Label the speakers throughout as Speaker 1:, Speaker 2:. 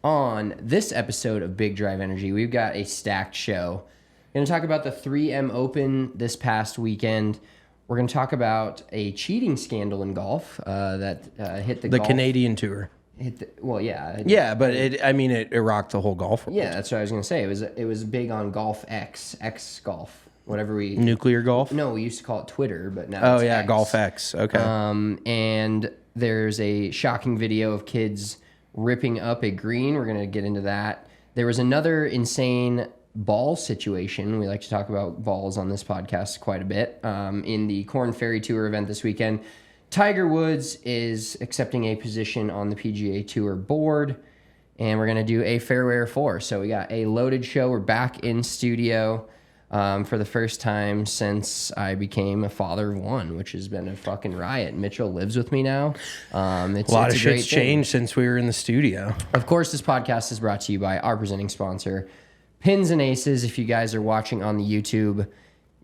Speaker 1: On this episode of Big Drive Energy, we've got a stacked show. We're going to talk about the 3M Open this past weekend. We're going to talk about a cheating scandal in golf that hit the
Speaker 2: Canadian Tour.
Speaker 1: Yeah,
Speaker 2: but it rocked the whole golf world.
Speaker 1: Yeah, that's what I was going to say. It was big on Golf X Golf, whatever we...
Speaker 2: Nuclear golf?
Speaker 1: No, we used to call it Twitter, but now it's X.
Speaker 2: Golf X. Okay.
Speaker 1: And there's a shocking video of kids ripping up a green. We're going to get into that. There was another insane ball situation. We like to talk about balls on this podcast quite a bit. In the Korn Ferry Tour event this weekend, Tiger Woods is accepting a position on the PGA Tour board, and we're going to do a Fairway or Fore. So we got a loaded show. We're back in studio for the first time since I became a father of one, which has been a fucking riot. Mitchell lives with me now. It's
Speaker 2: a lot of shit's changed since we were in the studio.
Speaker 1: Of course, this podcast is brought to you by our presenting sponsor, Pins and Aces. If you guys are watching on the YouTube,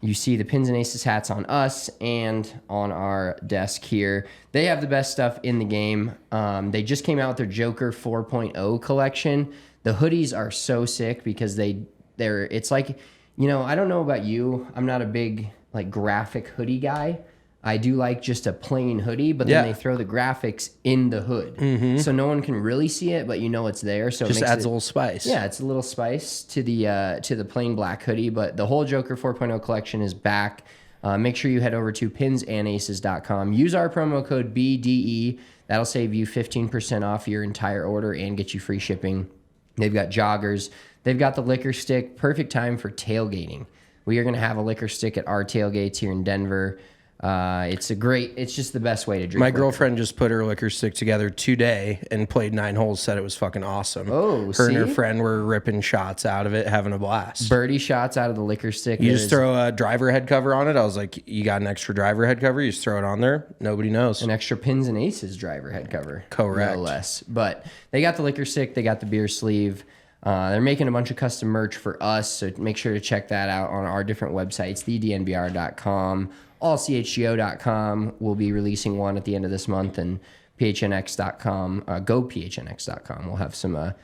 Speaker 1: you see the Pins and Aces hats on us and on our desk here. They have the best stuff in the game. They just came out with their Joker 4.0 collection. The hoodies are so sick because it's like... You know, I don't know about you. I'm not a big, graphic hoodie guy. I do like just a plain hoodie, but then they throw the graphics in the hood. Mm-hmm. So no one can really see it, but you know it's there. So
Speaker 2: just adds a little spice.
Speaker 1: Yeah, it's a little spice to the plain black hoodie. But the whole Joker 4.0 collection is back. Make sure you head over to pinsandaces.com. Use our promo code BDE. That'll save you 15% off your entire order and get you free shipping. They've got joggers. They've got the liquor stick. Perfect time for tailgating. We are going to have a liquor stick at our tailgates here in Denver. It's just the best way to drink.
Speaker 2: My girlfriend just put her liquor stick together today and played 9 holes, said it was fucking awesome.
Speaker 1: Oh,
Speaker 2: her and her friend were ripping shots out of it, having a blast.
Speaker 1: Birdie shots out of the liquor stick.
Speaker 2: You just throw a driver head cover on it. I was like, you got an extra driver head cover? You just throw it on there. Nobody knows.
Speaker 1: An extra Pins and Aces driver head cover.
Speaker 2: Correct.
Speaker 1: No less. But they got the liquor stick. They got the beer sleeve. They're making a bunch of custom merch for us, so make sure to check that out on our different websites, thednbr.com, allchgo.com. We'll be releasing one at the end of this month, and phnx.com, gophnx.com. We'll have some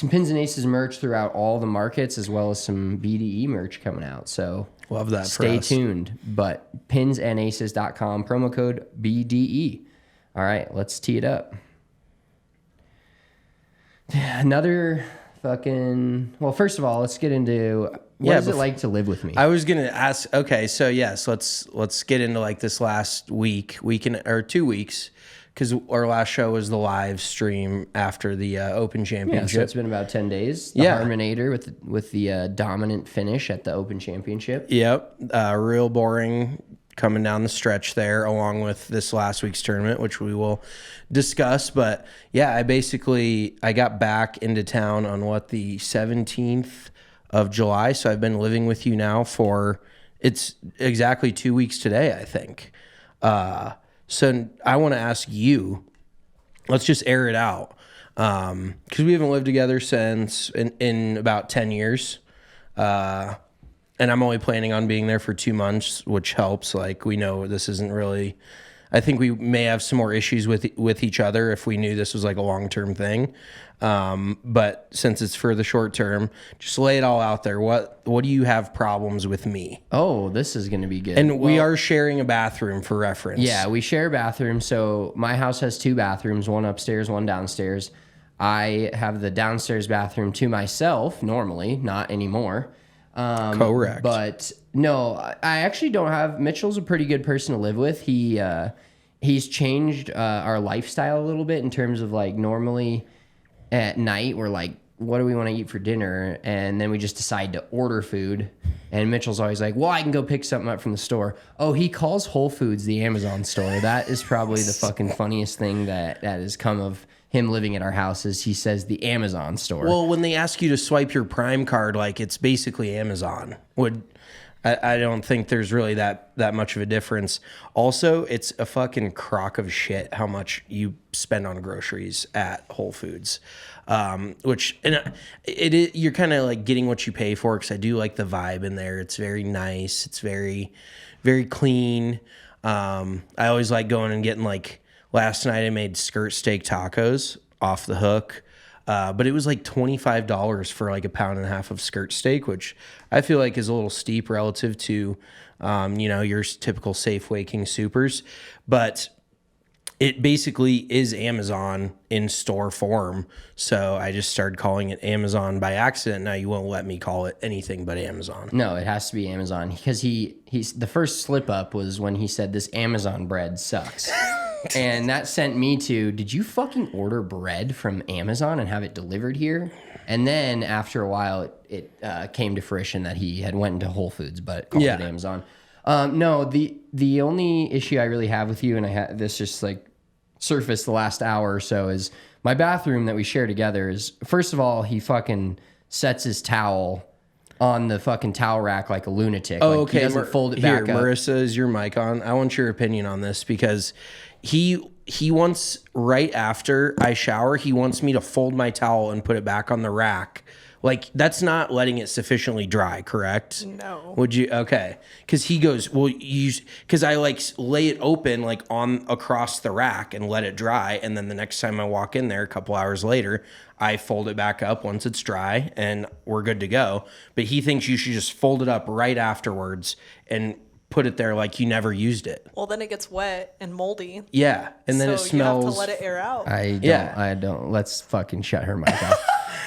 Speaker 1: Pins and Aces merch throughout all the markets, as well as some BDE merch coming out. So
Speaker 2: love that.
Speaker 1: Stay tuned. But pinsandaces.com, promo code BDE. All right, let's tee it up. Another... first of all, let's get into what is it like to live with me?
Speaker 2: I was going to ask, okay, so yes, let's get into this last week or 2 weeks, because our last show was the live stream after the Open Championship.
Speaker 1: Yeah, so it's been about 10 days. The Harmonator with the dominant finish at the Open Championship.
Speaker 2: Yep, real boring coming down the stretch there, along with this last week's tournament, which we will discuss. But yeah, I got back into town on the 17th of July. So I've been living with you now it's exactly 2 weeks today, I think. So I want to ask you, let's just air it out. Cause we haven't lived together since in about 10 years. And I'm only planning on being there for 2 months, which helps. We know this isn't really... I think we may have some more issues with each other if we knew this was a long-term thing. But since it's for the short term, just lay it all out there. What do you have problems with me?
Speaker 1: Oh, this is going to be good.
Speaker 2: And we are sharing a bathroom for reference.
Speaker 1: Yeah, we share a bathroom. So my house has 2 bathrooms, one upstairs, one downstairs. I have the downstairs bathroom to myself normally, not anymore.
Speaker 2: Correct.
Speaker 1: But no, I actually don't have... Mitchell's a pretty good person to live with. He's changed our lifestyle a little bit in terms of normally at night we're what do we want to eat for dinner? And then we just decide to order food. And Mitchell's always well, I can go pick something up from the store. Oh, he calls Whole Foods the Amazon store. That is probably the fucking funniest thing that has come of him living at our house is he says the Amazon store.
Speaker 2: Well, when they ask you to swipe your Prime card, it's basically Amazon. I don't think there's really that much of a difference. Also, it's a fucking crock of shit how much you spend on groceries at Whole Foods. You're kind of getting what you pay for, because I do like the vibe in there. It's very nice. It's very, very clean. I always like going and getting last night I made skirt steak tacos off the hook. But it was like $25 for like a pound and a half of skirt steak, which I feel like is a little steep relative to, your typical Safeway King Supers. But it basically is Amazon in store form. So I just started calling it Amazon by accident. Now you won't let me call it anything but Amazon.
Speaker 1: No, it has to be Amazon because he's the first slip up was when he said this Amazon bread sucks. And that sent me to, did you fucking order bread from Amazon and have it delivered here? And then after a while, it came to fruition that he had went into Whole Foods, but called it Amazon. No, the only issue I really have with you, and I had this just like surfaced the last hour or so, is my bathroom that we share together is, first of all, he fucking sets his towel on the fucking towel rack like a lunatic.
Speaker 2: Oh,
Speaker 1: like,
Speaker 2: okay.
Speaker 1: He doesn't fold it back up.
Speaker 2: Marissa, is your mic on? I want your opinion on this because he wants, right after I shower, he wants me to fold my towel and put it back on the rack. Like, that's not letting it sufficiently dry, correct?
Speaker 3: No.
Speaker 2: Would you? Okay. Because he goes, well, because I like lay it open like on across the rack and let it dry. And then the next time I walk in there a couple hours later, I fold it back up once it's dry and we're good to go. But he thinks you should just fold it up right afterwards and put it there like you never used it.
Speaker 3: Well, then it gets wet and moldy.
Speaker 2: Yeah. And then
Speaker 3: so
Speaker 2: it smells.
Speaker 3: you have to let it air out.
Speaker 1: I don't. Let's fucking shut her mic off.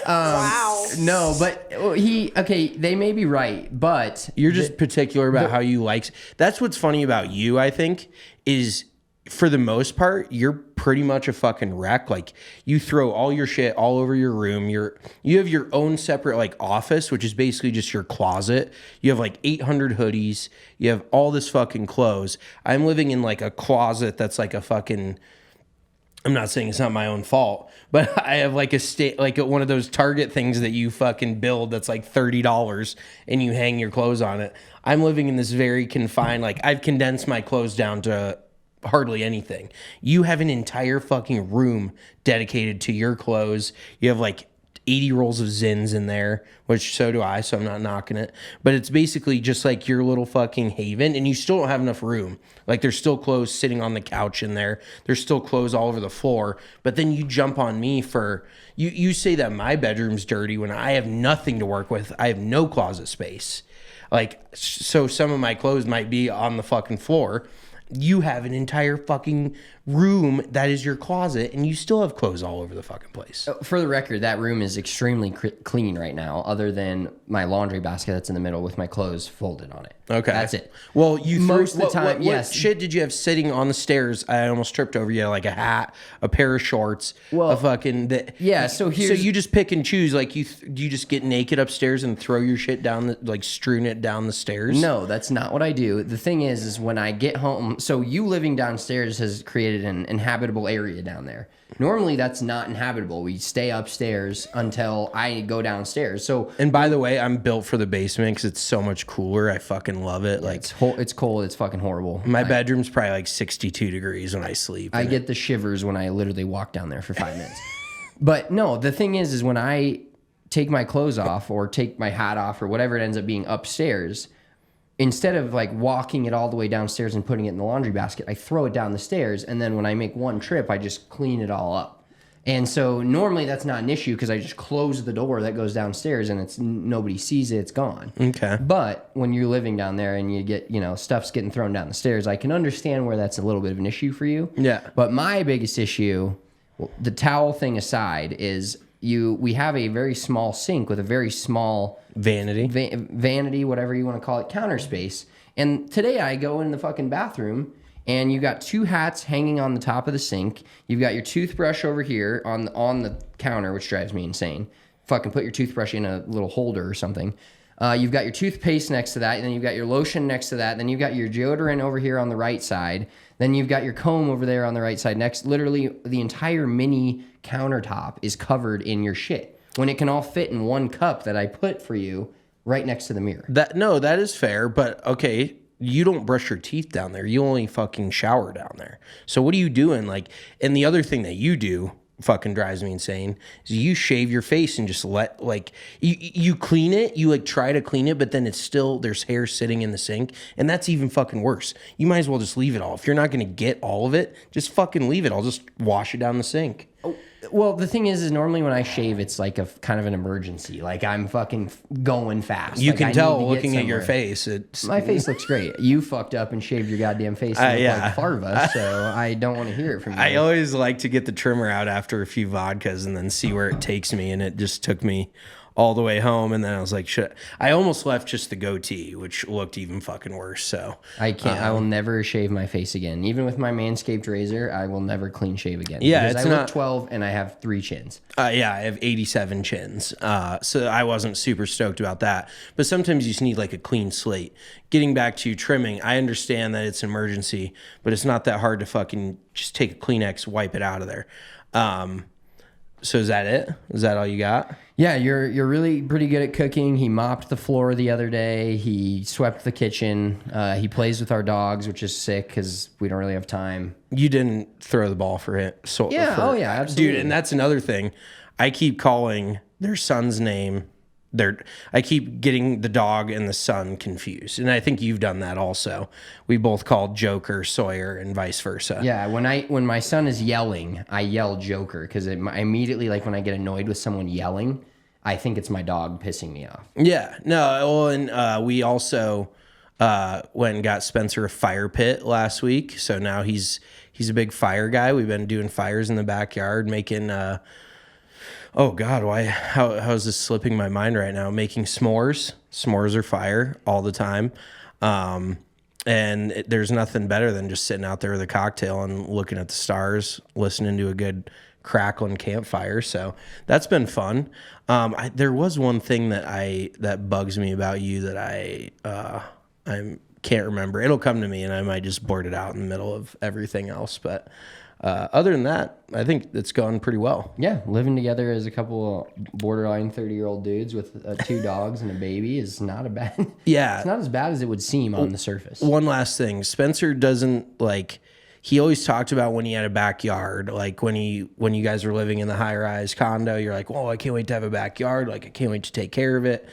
Speaker 3: Wow.
Speaker 1: No, but they may be right, but
Speaker 2: You're just particular about how you like. That's what's funny about you, I think, is for the most part, you're pretty much a fucking wreck. Like, you throw all your shit all over your room. You have your own separate like office, which is basically just your closet. You have like 800 hoodies. You have all this fucking clothes. I'm living in like a closet that's like a fucking, I'm not saying it's not my own fault, but I have like one of those Target things that you fucking build that's like $30 and you hang your clothes on it. I'm living in this very confined, like, I've condensed my clothes down to hardly anything. You have an entire fucking room dedicated to your clothes. You have like 80 rolls of Zins in there, which so do I, so I'm not knocking it. But it's basically just like your little fucking haven, and you still don't have enough room. Like, there's still clothes sitting on the couch in there. There's still clothes all over the floor. But then you jump on me for, you say that my bedroom's dirty when I have nothing to work with. I have no closet space. Like, so some of my clothes might be on the fucking floor. You have an entire fucking room that is your closet, and you still have clothes all over the fucking place.
Speaker 1: For the record, that room is extremely clean right now, other than my laundry basket that's in the middle with my clothes folded on it.
Speaker 2: Okay.
Speaker 1: That's it.
Speaker 2: Well, you
Speaker 1: most of the time, yes.
Speaker 2: What shit did you have sitting on the stairs? I almost tripped over you. Like a hat, a pair of shorts, a fucking...
Speaker 1: So
Speaker 2: you just pick and choose. Like, you just get naked upstairs and throw your shit down, strewn it down the stairs?
Speaker 1: No, that's not what I do. The thing is when I get home... So you living downstairs has created an inhabitable area down there. Normally, that's not inhabitable. We stay upstairs until I go downstairs. So,
Speaker 2: and by the way, I'm built for the basement because it's so much cooler. I fucking love it. Like,
Speaker 1: it's cold. It's fucking horrible.
Speaker 2: My bedroom's probably like 62 degrees when I sleep.
Speaker 1: I get the shivers when I literally walk down there for 5 minutes. But no, the thing is when I take my clothes off or take my hat off or whatever it ends up being upstairs, instead of like walking it all the way downstairs and putting it in the laundry basket, I throw it down the stairs. And then when I make one trip, I just clean it all up. And so normally that's not an issue because I just close the door that goes downstairs and nobody sees it, it's gone.
Speaker 2: Okay.
Speaker 1: But when you're living down there and you get, stuff's getting thrown down the stairs, I can understand where that's a little bit of an issue for you.
Speaker 2: Yeah.
Speaker 1: But my biggest issue, the towel thing aside, is we have a very small sink with a very small vanity, whatever you want to call it, counter space. And today I go in the fucking bathroom and you got 2 hats hanging on the top of the sink. You've got your toothbrush over here on the counter, which drives me insane. Fucking put your toothbrush in a little holder or something. You've got your toothpaste next to that, and then you've got your lotion next to that. Then you've got your deodorant over here on the right side. Then you've got your comb over there on the right side. Next, literally the entire mini countertop is covered in your shit when it can all fit in one cup that I put for you right next to the mirror.
Speaker 2: That is fair, but okay, you don't brush your teeth down there. You only fucking shower down there. So what are you doing? Like, and the other thing that you do fucking drives me insane is you shave your face and just let, like, you clean it, you like try to clean it, but then it's still, there's hair sitting in the sink, and that's even fucking worse. You might as well just leave it all. If you're not going to get all of it, just fucking leave it. I'll just wash it down the sink.
Speaker 1: Well, the thing is normally when I shave, it's like a kind of an emergency. Like I'm fucking going fast.
Speaker 2: You
Speaker 1: like,
Speaker 2: can
Speaker 1: I
Speaker 2: tell
Speaker 1: need to get
Speaker 2: looking at your
Speaker 1: somewhere.
Speaker 2: face. It's
Speaker 1: My face looks great. You fucked up and shaved your goddamn face and look
Speaker 2: yeah.
Speaker 1: like Farva, so I don't want to hear it from you.
Speaker 2: I always like to get the trimmer out after a few vodkas and then see where it takes me. And it just took me all the way home. And then I was like, shit. I almost left just the goatee, which looked even fucking worse. So
Speaker 1: I can't. I will never shave my face again. Even with my Manscaped razor, I will never clean shave again.
Speaker 2: Yeah,
Speaker 1: because
Speaker 2: it's
Speaker 1: I look
Speaker 2: not-
Speaker 1: 12 and I have 3 chins.
Speaker 2: yeah, I have 87 chins. So I wasn't super stoked about that. But sometimes you just need like a clean slate. Getting back to trimming, I understand that it's an emergency, but it's not that hard to fucking just take a Kleenex, wipe it out of there. So is that it? Is that all you got?
Speaker 1: Yeah, you're really pretty good at cooking. He mopped the floor the other day. He swept the kitchen. He plays with our dogs, which is sick because we don't really have time.
Speaker 2: You didn't throw the ball for it. So
Speaker 1: Yeah,
Speaker 2: for,
Speaker 1: oh yeah, absolutely.
Speaker 2: Dude, and that's another thing. I keep calling their son's name. I keep getting the dog and the son confused. And I think you've done that also. We both called Joker Sawyer and vice versa.
Speaker 1: Yeah, when my son is yelling, I yell Joker because I immediately, like when I get annoyed with someone yelling, I think it's my dog pissing me off.
Speaker 2: Yeah. No, well, and we also went and got Spencer a fire pit last week. So now he's a big fire guy. We've been doing fires in the backyard, making oh God, how is this slipping my mind right now? Making s'mores. S'mores are fire all the time. And there's nothing better than just sitting out there with a cocktail and looking at the stars, listening to a good crackling campfire. So that's been fun. There was one thing that bugs me about you that I can't remember. It'll come to me and I might just blurt it out in the middle of everything else. But other than that, I think it's gone pretty well.
Speaker 1: Yeah, living together as a couple borderline 30-year-old dudes with 2 dogs and a baby is not a bad.
Speaker 2: Yeah,
Speaker 1: it's not as bad as it would seem on the surface.
Speaker 2: One last thing, Spencer doesn't like. He always talked about when he had a backyard, like when you guys were living in the high-rise condo. You're like, "Whoa, I can't wait to have a backyard. Like, I can't wait to take care of it."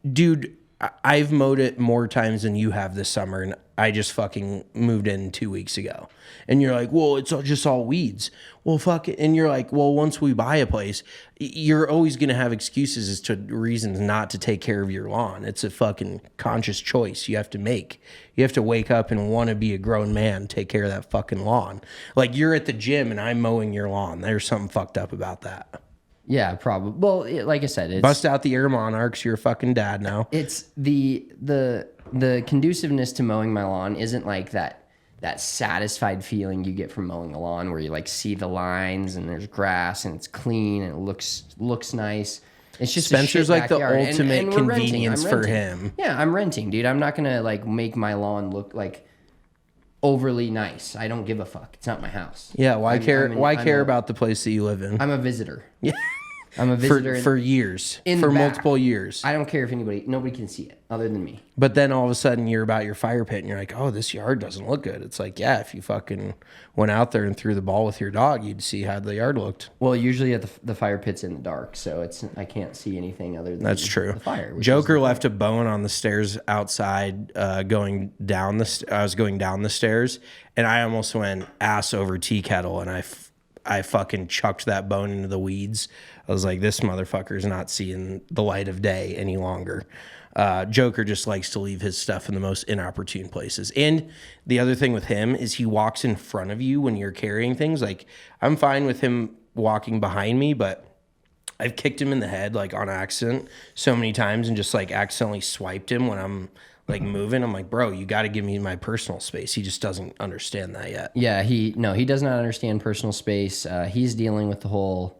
Speaker 2: Dude, I've mowed it more times than you have this summer, and I just fucking moved in 2 weeks ago. And you're like, well, it's just all weeds. Well, fuck it. And you're like, well, once we buy a place, you're always going to have excuses as to reasons not to take care of your lawn. It's a fucking conscious choice you have to make. You have to wake up and want to be a grown man, take care of that fucking lawn. Like you're at the gym and I'm mowing your lawn. There's something fucked up about that.
Speaker 1: Yeah, probably. Well, like I said, it's
Speaker 2: Bust out the Air Monarchs. You're a fucking dad now.
Speaker 1: It's the conduciveness to mowing my lawn isn't like that satisfied feeling you get from mowing a lawn where you like see the lines and there's grass and it's clean and it looks nice. It's just
Speaker 2: Spencer's
Speaker 1: a shit
Speaker 2: like the
Speaker 1: backyard.
Speaker 2: ultimate
Speaker 1: and we're renting.
Speaker 2: convenience
Speaker 1: I'm
Speaker 2: for
Speaker 1: renting.
Speaker 2: him.
Speaker 1: Yeah, I'm renting, dude. I'm not gonna like make my lawn look like overly nice. I don't give a fuck. It's not my house.
Speaker 2: Yeah, why care? Why care
Speaker 1: a-
Speaker 2: about the place that you live in?
Speaker 1: I'm a visitor.
Speaker 2: Yeah.
Speaker 1: I'm a visitor
Speaker 2: for years,
Speaker 1: in
Speaker 2: for
Speaker 1: the back.
Speaker 2: multiple years.
Speaker 1: I don't care if nobody can see it other than me.
Speaker 2: But then all of a sudden you're about your fire pit and you're like, oh, this yard doesn't look good. It's like, yeah, if you fucking went out there and threw the ball with your dog, you'd see how the yard looked.
Speaker 1: Well, usually at the fire pit's in the dark, so I can't see anything other than
Speaker 2: That's true.
Speaker 1: the fire.
Speaker 2: Joker left a bone on the stairs outside going down I was going down the stairs and I almost went ass over tea kettle and I fucking chucked that bone into the weeds. I was like, this motherfucker's not seeing the light of day any longer. Joker just likes to leave his stuff in the most inopportune places. And the other thing with him is he walks in front of you when you're carrying things. Like, I'm fine with him walking behind me, but I've kicked him in the head, like, on accident so many times and just, like, accidentally swiped him when I'm, like, moving. I'm like, bro, you got to give me my personal space. He just doesn't understand that yet.
Speaker 1: Yeah, he does not understand personal space. He's dealing with the whole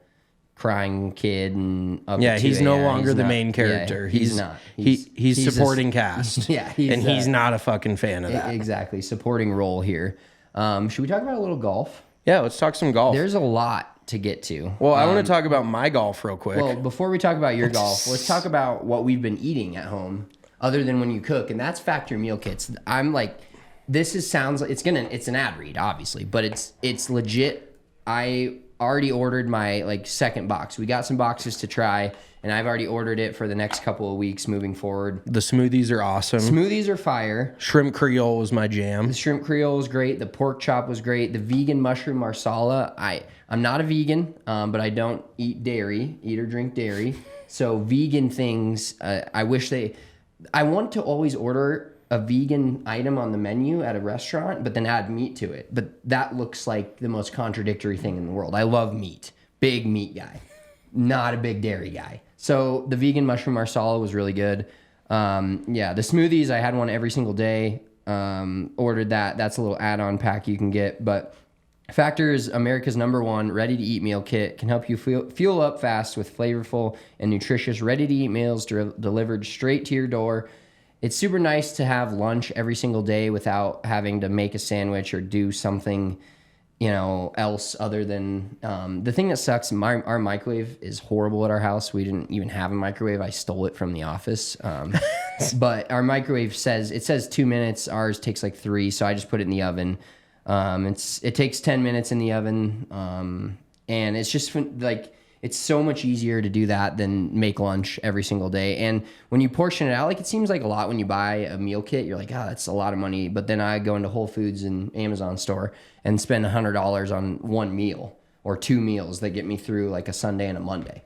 Speaker 1: crying kid and up
Speaker 2: Yeah,
Speaker 1: at
Speaker 2: he's
Speaker 1: 2
Speaker 2: no
Speaker 1: a.m.
Speaker 2: longer
Speaker 1: He's
Speaker 2: the
Speaker 1: not-
Speaker 2: main character.
Speaker 1: Yeah, he's not.
Speaker 2: He's supporting cast.
Speaker 1: Yeah,
Speaker 2: he's not a fucking fan of that.
Speaker 1: Exactly, supporting role here. Should we talk about a little golf?
Speaker 2: Yeah, let's talk some golf.
Speaker 1: There's a lot to get to.
Speaker 2: Well, I want to talk about my golf real quick.
Speaker 1: Well, before we talk about your golf, let's talk about what we've been eating at home, other than when you cook, and that's factory meal kits. I'm like, sounds like it's an ad read, obviously, but it's legit. already ordered my like second box. We got some boxes to try, and I've already ordered it for the next couple of weeks moving forward.
Speaker 2: The smoothies are awesome.
Speaker 1: Smoothies are fire.
Speaker 2: Shrimp Creole was my jam.
Speaker 1: The shrimp Creole was great. The pork chop was great. The vegan mushroom marsala. I'm not a vegan, but I don't eat or drink dairy. So vegan things, I want to always order a vegan item on the menu at a restaurant, but then add meat to it. But that looks like the most contradictory thing in the world. I love meat. Big meat guy. Not a big dairy guy. So the vegan mushroom marsala was really good. The smoothies, I had one every single day. Ordered that. That's a little add-on pack you can get. But Factor is America's #1 ready-to-eat meal kit. Can help you fuel up fast with flavorful and nutritious ready-to-eat meals delivered straight to your door. It's super nice to have lunch every single day without having to make a sandwich or do something, else other than the thing that sucks. Our microwave is horrible at our house. We didn't even have a microwave. I stole it from the office. But our microwave says 2 minutes. Ours takes like 3, so I just put it in the oven. It takes 10 minutes in the oven, and it's just like it's so much easier to do that than make lunch every single day. And when you portion it out, like it seems like a lot when you buy a meal kit. You're like, that's a lot of money. But then I go into Whole Foods and Amazon store and spend $100 on one meal or 2 meals that get me through like a Sunday and a Monday.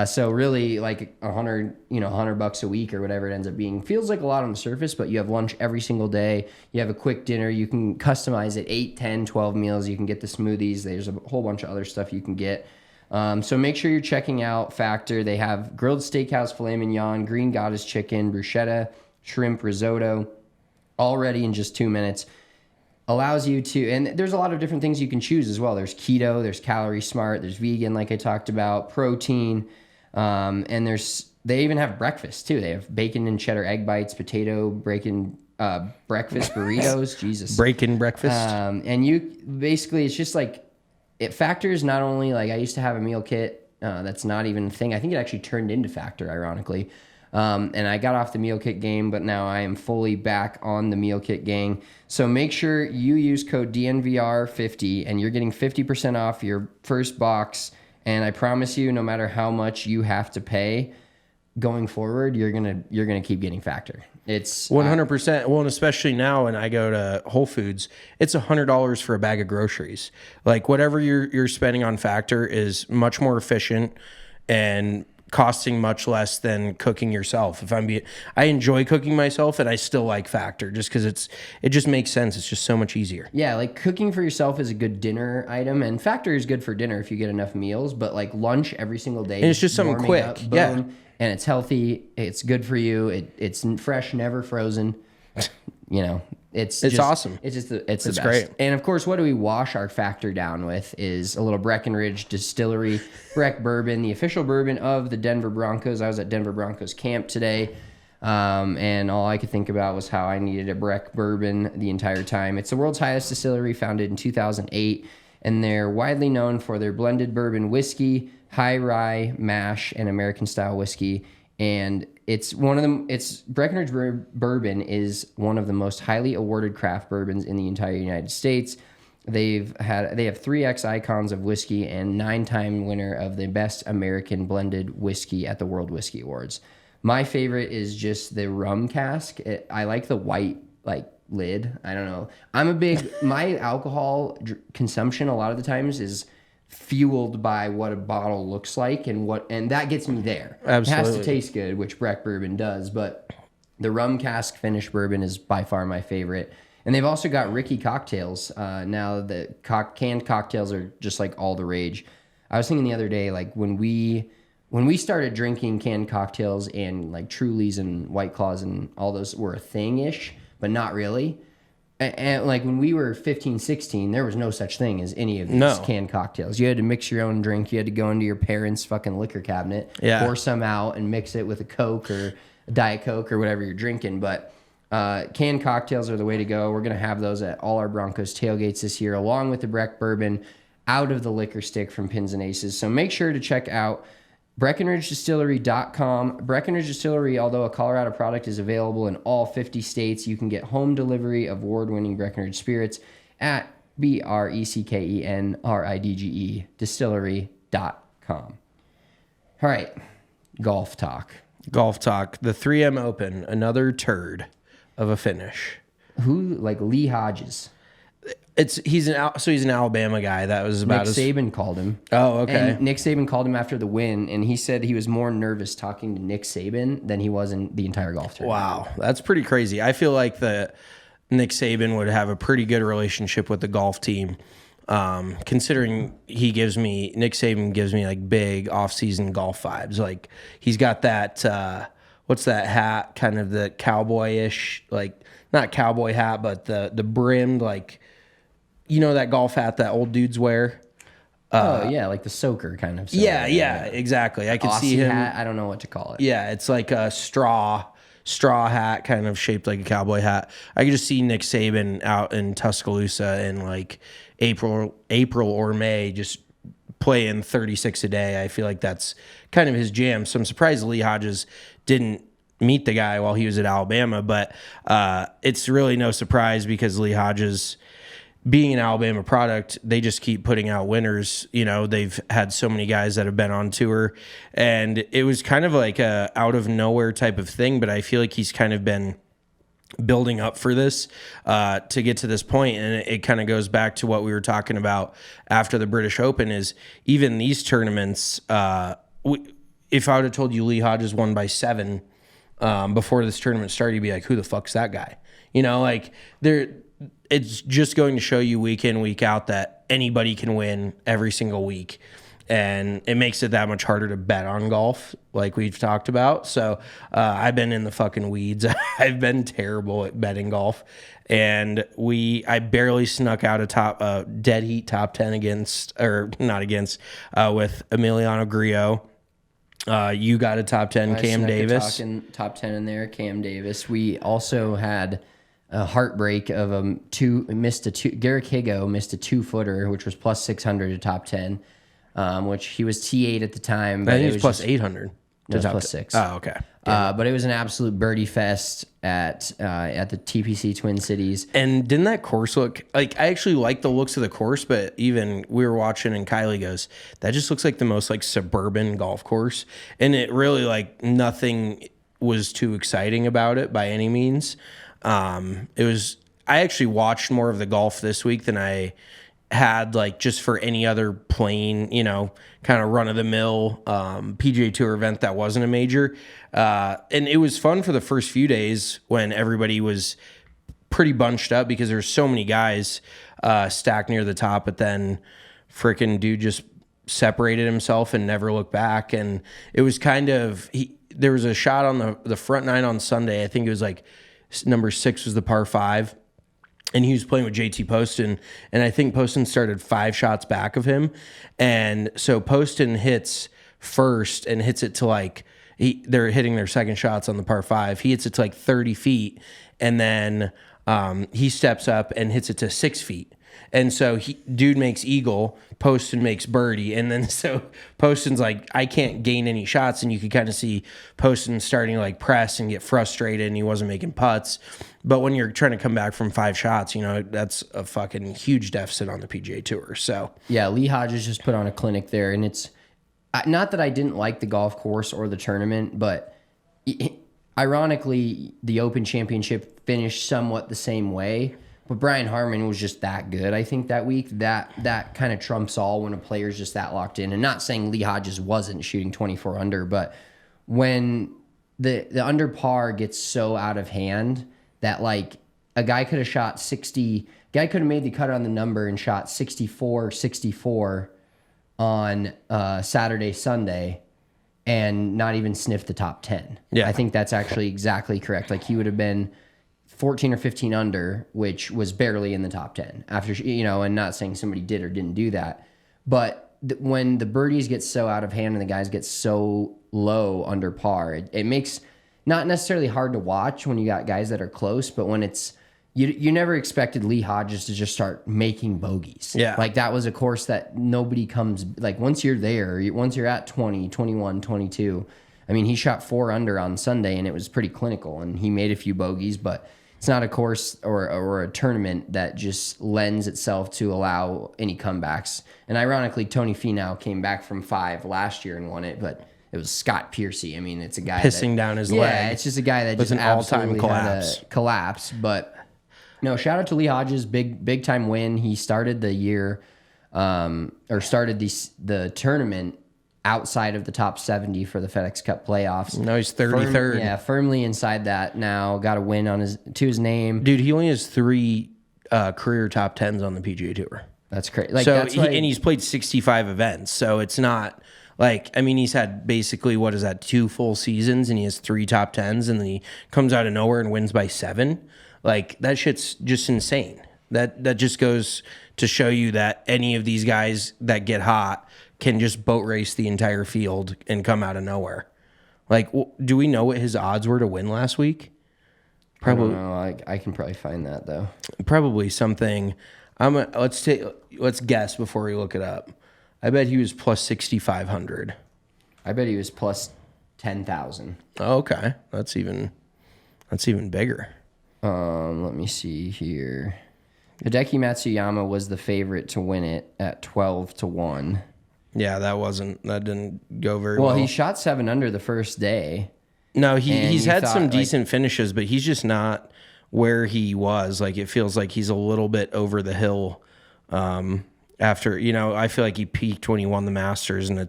Speaker 1: So really like $100 a week or whatever it ends up being feels like a lot on the surface, but you have lunch every single day. You have a quick dinner. You can customize it 8, 10, 12 meals. You can get the smoothies. There's a whole bunch of other stuff you can get. So make sure you're checking out Factor. They have grilled steakhouse filet mignon, green goddess chicken, bruschetta, shrimp risotto, all ready in just 2 minutes. Allows you to, and there's a lot of different things you can choose as well. There's keto, there's calorie smart, there's vegan, like I talked about, protein, and they even have breakfast too. They have bacon and cheddar egg bites, potato bacon breakfast burritos. Jesus,
Speaker 2: Breaking breakfast.
Speaker 1: And you basically, it's just like it factors not only like I used to have a meal kit that's not even a thing. I think it actually turned into Factor, ironically. And I got off the meal kit game, but now I am fully back on the meal kit gang. So make sure you use code DNVR50 and you're getting 50% off your first box. And I promise you, no matter how much you have to pay going forward, you're gonna keep getting Factor. It's
Speaker 2: 100%. Well, and especially now when I go to Whole Foods, it's $100 for a bag of groceries. Like whatever you're spending on Factor is much more efficient and costing much less than cooking yourself. I enjoy cooking myself, and I still like Factor just because it just makes sense. It's just so much easier.
Speaker 1: Yeah, like cooking for yourself is a good dinner item, and Factor is good for dinner if you get enough meals. But like lunch every single day,
Speaker 2: and it's just something quick.
Speaker 1: Up, boom,
Speaker 2: yeah,
Speaker 1: and it's healthy. It's good for you. It's fresh, never frozen. It's just
Speaker 2: awesome.
Speaker 1: It's the best.
Speaker 2: Great.
Speaker 1: And of course, what do we wash our Factor down with is a little Breckenridge Distillery Breck Bourbon, the official bourbon of the Denver Broncos. I was at Denver Broncos camp today, and all I could think about was how I needed a Breck Bourbon the entire time. It's the world's highest distillery, founded in 2008, and they're widely known for their blended bourbon whiskey, high rye mash, and American style whiskey. And it's Breckenridge Bourbon is one of the most highly awarded craft bourbons in the entire United States. They have 3X icons of whiskey and 9-time winner of the best American blended whiskey at the World Whiskey Awards. My favorite is just the rum cask. I like the white lid. I don't know. My alcohol consumption a lot of the times is fueled by what a bottle looks like and that gets me there.
Speaker 2: Absolutely.
Speaker 1: It has to taste good, which Breck Bourbon does, but the rum cask finished bourbon is by far my favorite. And they've also got Ricky cocktails. Now the canned cocktails are just like all the rage. I was thinking the other day, like when we started drinking canned cocktails and like Trulies and White Claws and all those were a thing-ish, but not really. And like when we were 15, 16, there was no such thing as any of these canned cocktails. You had to mix your own drink. You had to go into your parents' fucking liquor cabinet, pour some out and mix it with a Coke or a Diet Coke or whatever you're drinking. But canned cocktails are the way to go. We're going to have those at all our Broncos tailgates this year, along with the Breck Bourbon out of the liquor stick from Pins and Aces. So make sure to check out BreckenridgeDistillery.com. Breckenridge Distillery, although a Colorado product, is available in all 50 states. You can get home delivery of award-winning Breckenridge spirits at BRECKENRIDGE distillery.com. All right, golf talk.
Speaker 2: Golf talk. The 3M Open, another turd of a finish.
Speaker 1: Who, like Lee Hodges?
Speaker 2: He's an Alabama guy. That was about
Speaker 1: Nick Saban called him.
Speaker 2: Oh, okay.
Speaker 1: And Nick Saban called him after the win, and he said he was more nervous talking to Nick Saban than he was in the entire golf tournament.
Speaker 2: Wow, that's pretty crazy. I feel like Nick Saban would have a pretty good relationship with the golf team, considering Nick Saban gives me like big off-season golf vibes. Like he's got that what's that hat? Kind of the cowboyish, like not cowboy hat, but the brimmed, like, you know, that golf hat that old dudes wear.
Speaker 1: Like the soaker kind of.
Speaker 2: Yeah, exactly. I can
Speaker 1: Aussie
Speaker 2: see him.
Speaker 1: hat. I don't know what to call it.
Speaker 2: Yeah, it's like a straw hat, kind of shaped like a cowboy hat. I could just see Nick Saban out in Tuscaloosa in like April or May, just playing 36 a day. I feel like that's kind of his jam. So I'm surprised Lee Hodges didn't meet the guy while he was at Alabama, but it's really no surprise because Lee Hodges, being an Alabama product, they just keep putting out winners. You know, they've had so many guys that have been on tour, and it was kind of like a out of nowhere type of thing, but I feel like he's kind of been building up for this to get to this point. And it kind of goes back to what we were talking about after the British Open is even these tournaments, if I would have told you Lee Hodges won by 7 before this tournament started, you'd be like, who the fuck's that guy? You know, like it's just going to show you week in, week out that anybody can win every single week. And it makes it that much harder to bet on golf, like we've talked about. So I've been in the fucking weeds. I've been terrible at betting golf. And I barely snuck out a dead heat top 10 with Emiliano Grillo. You got a top 10, Cam Davis.
Speaker 1: Top 10 in there, Cam Davis. We also had a heartbreak of Garrick Higo missed a 2-footer, which was plus 600 to top 10, which he was T8 at the time.
Speaker 2: But I think it was plus 800.
Speaker 1: No, it was plus 6.
Speaker 2: Oh, okay.
Speaker 1: But it was an absolute birdie fest at the TPC Twin Cities.
Speaker 2: And didn't that course look like, I actually like the looks of the course, but even we were watching and Kylie goes, that just looks like the most like suburban golf course. And it really, like, nothing was too exciting about it by any means. I actually watched more of the golf this week than I had, like, just for any other plain, you know, kind of run-of-the-mill PGA Tour event that wasn't a major. And it was fun for the first few days when everybody was pretty bunched up because there's so many guys stacked near the top, but then frickin' dude just separated himself and never looked back. And it was kind of, there was a shot on the front 9 on Sunday. I think it was like number 6 was the par 5. And he was playing with JT Poston, and I think Poston started 5 shots back of him. And so Poston hits first and hits it to like, they're hitting their second shots on the par 5. He hits it to like 30 feet, and then he steps up and hits it to 6 feet. And so dude makes eagle, Poston makes birdie, and then so Poston's like, I can't gain any shots, and you could kind of see Poston starting to like press and get frustrated, and he wasn't making putts. But when you're trying to come back from 5 shots, you know, that's a fucking huge deficit on the PGA Tour. So
Speaker 1: yeah, Lee Hodges just put on a clinic there, and it's not that I didn't like the golf course or the tournament, but ironically, the Open Championship finished somewhat the same way. But Brian Harman was just that good, I think, that week. That kind of trumps all when a player's just that locked in. And not saying Lee Hodges wasn't shooting 24 under, but when the under par gets so out of hand that, like, a guy could have shot 60, guy could have made the cut on the number and shot 64 on Saturday, Sunday, and not even sniffed the top 10.
Speaker 2: Yeah.
Speaker 1: I think that's actually exactly correct. Like, he would have been 14 or 15 under, which was barely in the top 10 after, you know, and not saying somebody did or didn't do that. But when the birdies get so out of hand and the guys get so low under par, it makes not necessarily hard to watch when you got guys that are close, but when it's, you never expected Lee Hodges to just start making bogeys.
Speaker 2: Yeah.
Speaker 1: Like, that was a course that nobody comes, like, once you're there, once you're at 20, 21, 22, I mean, he shot 4 under on Sunday and it was pretty clinical and he made a few bogeys, but it's not a course or a tournament that just lends itself to allow any comebacks. And ironically, Tony Finau came back from 5 last year and won it, but it was Scott Piercy. I mean, it's a guy
Speaker 2: pissing down his leg.
Speaker 1: Yeah, it's just a guy that
Speaker 2: with
Speaker 1: just
Speaker 2: an all-time
Speaker 1: absolutely
Speaker 2: collapse.
Speaker 1: had a collapse. But no, shout out to Lee Hodges, big time win. He started the year, or started the tournament outside of the top 70 for the FedEx Cup playoffs.
Speaker 2: Now he's 33rd.
Speaker 1: Firmly inside that now. Got a win on his name.
Speaker 2: Dude, he only has 3 career top 10s on the PGA Tour.
Speaker 1: That's crazy.
Speaker 2: And he's played 65 events, so it's not like, I mean, he's had basically, 2 full seasons, and he has 3 top 10s, and then he comes out of nowhere and wins by 7. Like, that shit's just insane. That just goes to show you that any of these guys that get hot can just boat race the entire field and come out of nowhere. Like, do we know what his odds were to win last week? Probably.
Speaker 1: I don't know. I can probably find that though.
Speaker 2: Probably something. Let's guess before we look it up. I bet he was plus 6,500.
Speaker 1: I bet he was plus 10,000.
Speaker 2: Oh, okay, that's even bigger.
Speaker 1: Let me see here. Hideki Matsuyama was the favorite to win it at 12-1.
Speaker 2: Yeah, that didn't go very well.
Speaker 1: Well, he shot 7 under the first day.
Speaker 2: No, he's had some decent finishes, but he's just not where he was. Like, it feels like he's a little bit over the hill. After, I feel like he peaked when he won the Masters, and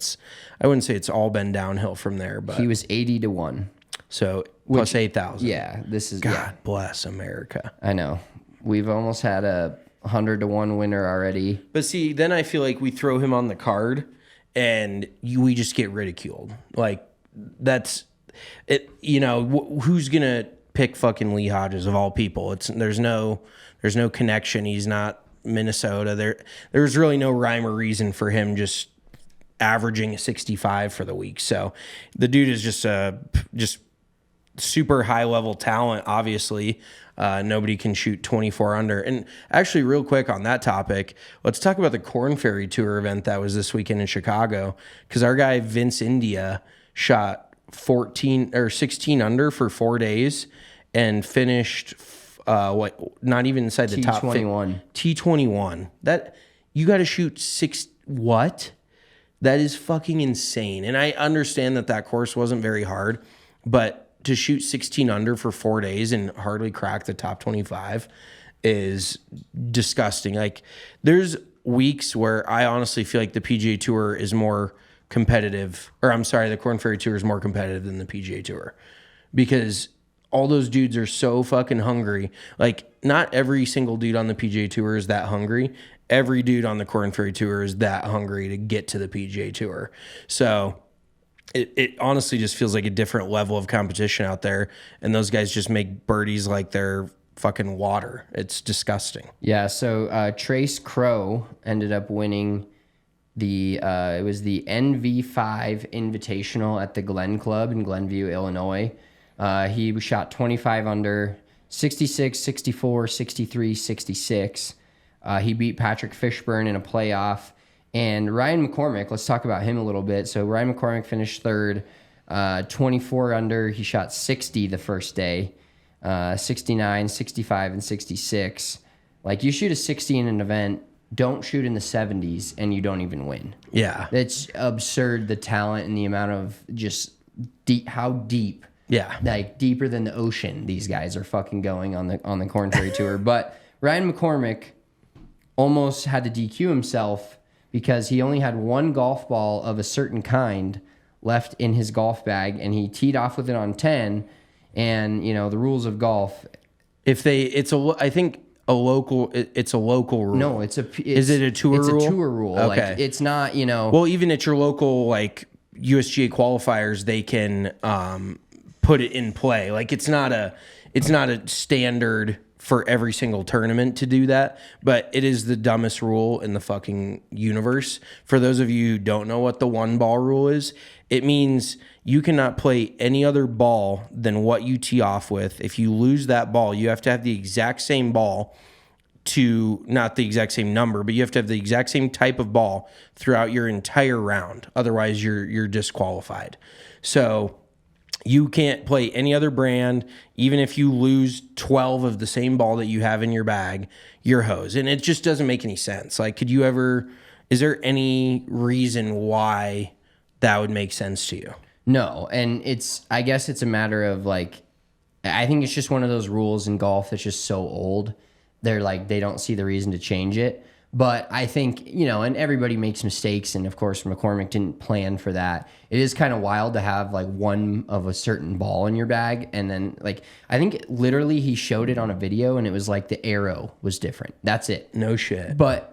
Speaker 2: I wouldn't say it's all been downhill from there, but
Speaker 1: He was 80-1.
Speaker 2: So plus 8,000.
Speaker 1: Yeah, this is
Speaker 2: God bless America.
Speaker 1: I know. We've almost had a 100-1 winner already.
Speaker 2: But see, then I feel like we throw him on the card, and we just get ridiculed. Like, that's it. Who's gonna pick fucking Lee Hodges of all people? There's no connection. He's not Minnesota. There's really no rhyme or reason for him just averaging a 65 for the week. So the dude is just super high level talent. Obviously, nobody can shoot 24 under. And actually, real quick on that topic, let's talk about the Korn Ferry Tour event that was this weekend in Chicago, because our guy Vince India shot 14 or 16 under for 4 days and finished not even inside the top
Speaker 1: T21.
Speaker 2: T21. That you got to shoot 6. What? That is fucking insane. And I understand that course wasn't very hard, but to shoot 16 under for 4 days and hardly crack the top 25 is disgusting. Like, there's weeks where I honestly feel like the PGA Tour is more competitive, or I'm sorry, the Korn Ferry Tour is more competitive than the PGA Tour, because all those dudes are so fucking hungry. Like, not every single dude on the PGA Tour is that hungry. Every dude on the Korn Ferry Tour is that hungry to get to the PGA Tour. So it honestly just feels like a different level of competition out there, and those guys just make birdies like they're fucking water. It's disgusting.
Speaker 1: Yeah, so Trace Crow ended up winning it was the NV5 Invitational at the Glen Club in Glenview, Illinois. He shot 25 under, 66, 64, 63, 66. He beat Patrick Fishburne in a playoff. And Ryan McCormick, let's talk about him a little bit. So Ryan McCormick finished third, 24 under. He shot 60 the first day, 69, 65, and 66. Like, you shoot a 60 in an event, don't shoot in the 70s, and you don't even win.
Speaker 2: Yeah.
Speaker 1: It's absurd, the talent and the amount of just how deep.
Speaker 2: Yeah.
Speaker 1: Like, deeper than the ocean these guys are fucking going on the Korn Ferry Tour. But Ryan McCormick almost had to DQ himself because he only had one golf ball of a certain kind left in his golf bag, and he teed off with it on 10. And, the rules of golf.
Speaker 2: I think it's a local rule.
Speaker 1: No, is
Speaker 2: it a tour rule?
Speaker 1: It's a tour rule.
Speaker 2: Okay.
Speaker 1: Like, it's not,
Speaker 2: Well, even at your local, like, USGA qualifiers, they can put it in play. Like, it's not a standard for every single tournament to do that, but it is the dumbest rule in the fucking universe. For those of you who don't know what the one ball rule is, it means you cannot play any other ball than what you tee off with. If you lose that ball, you have to have the exact same ball not the exact same number, but you have to have the exact same type of ball throughout your entire round. Otherwise, you're disqualified. So You can't play any other brand. Even if you lose 12 of the same ball that you have in your bag, you're hosed. And it just doesn't make any sense. Like, is there any reason why that would make sense to you?
Speaker 1: No. And I guess it's a matter of like, I think it's just one of those rules in golf that's just so old. They're like, they don't see the reason to change it. But I think, and everybody makes mistakes. And of course, McCormick didn't plan for that. It is kind of wild to have like one of a certain ball in your bag. And then like, I think literally he showed it on a video and it was like the arrow was different. That's it.
Speaker 2: No shit.
Speaker 1: But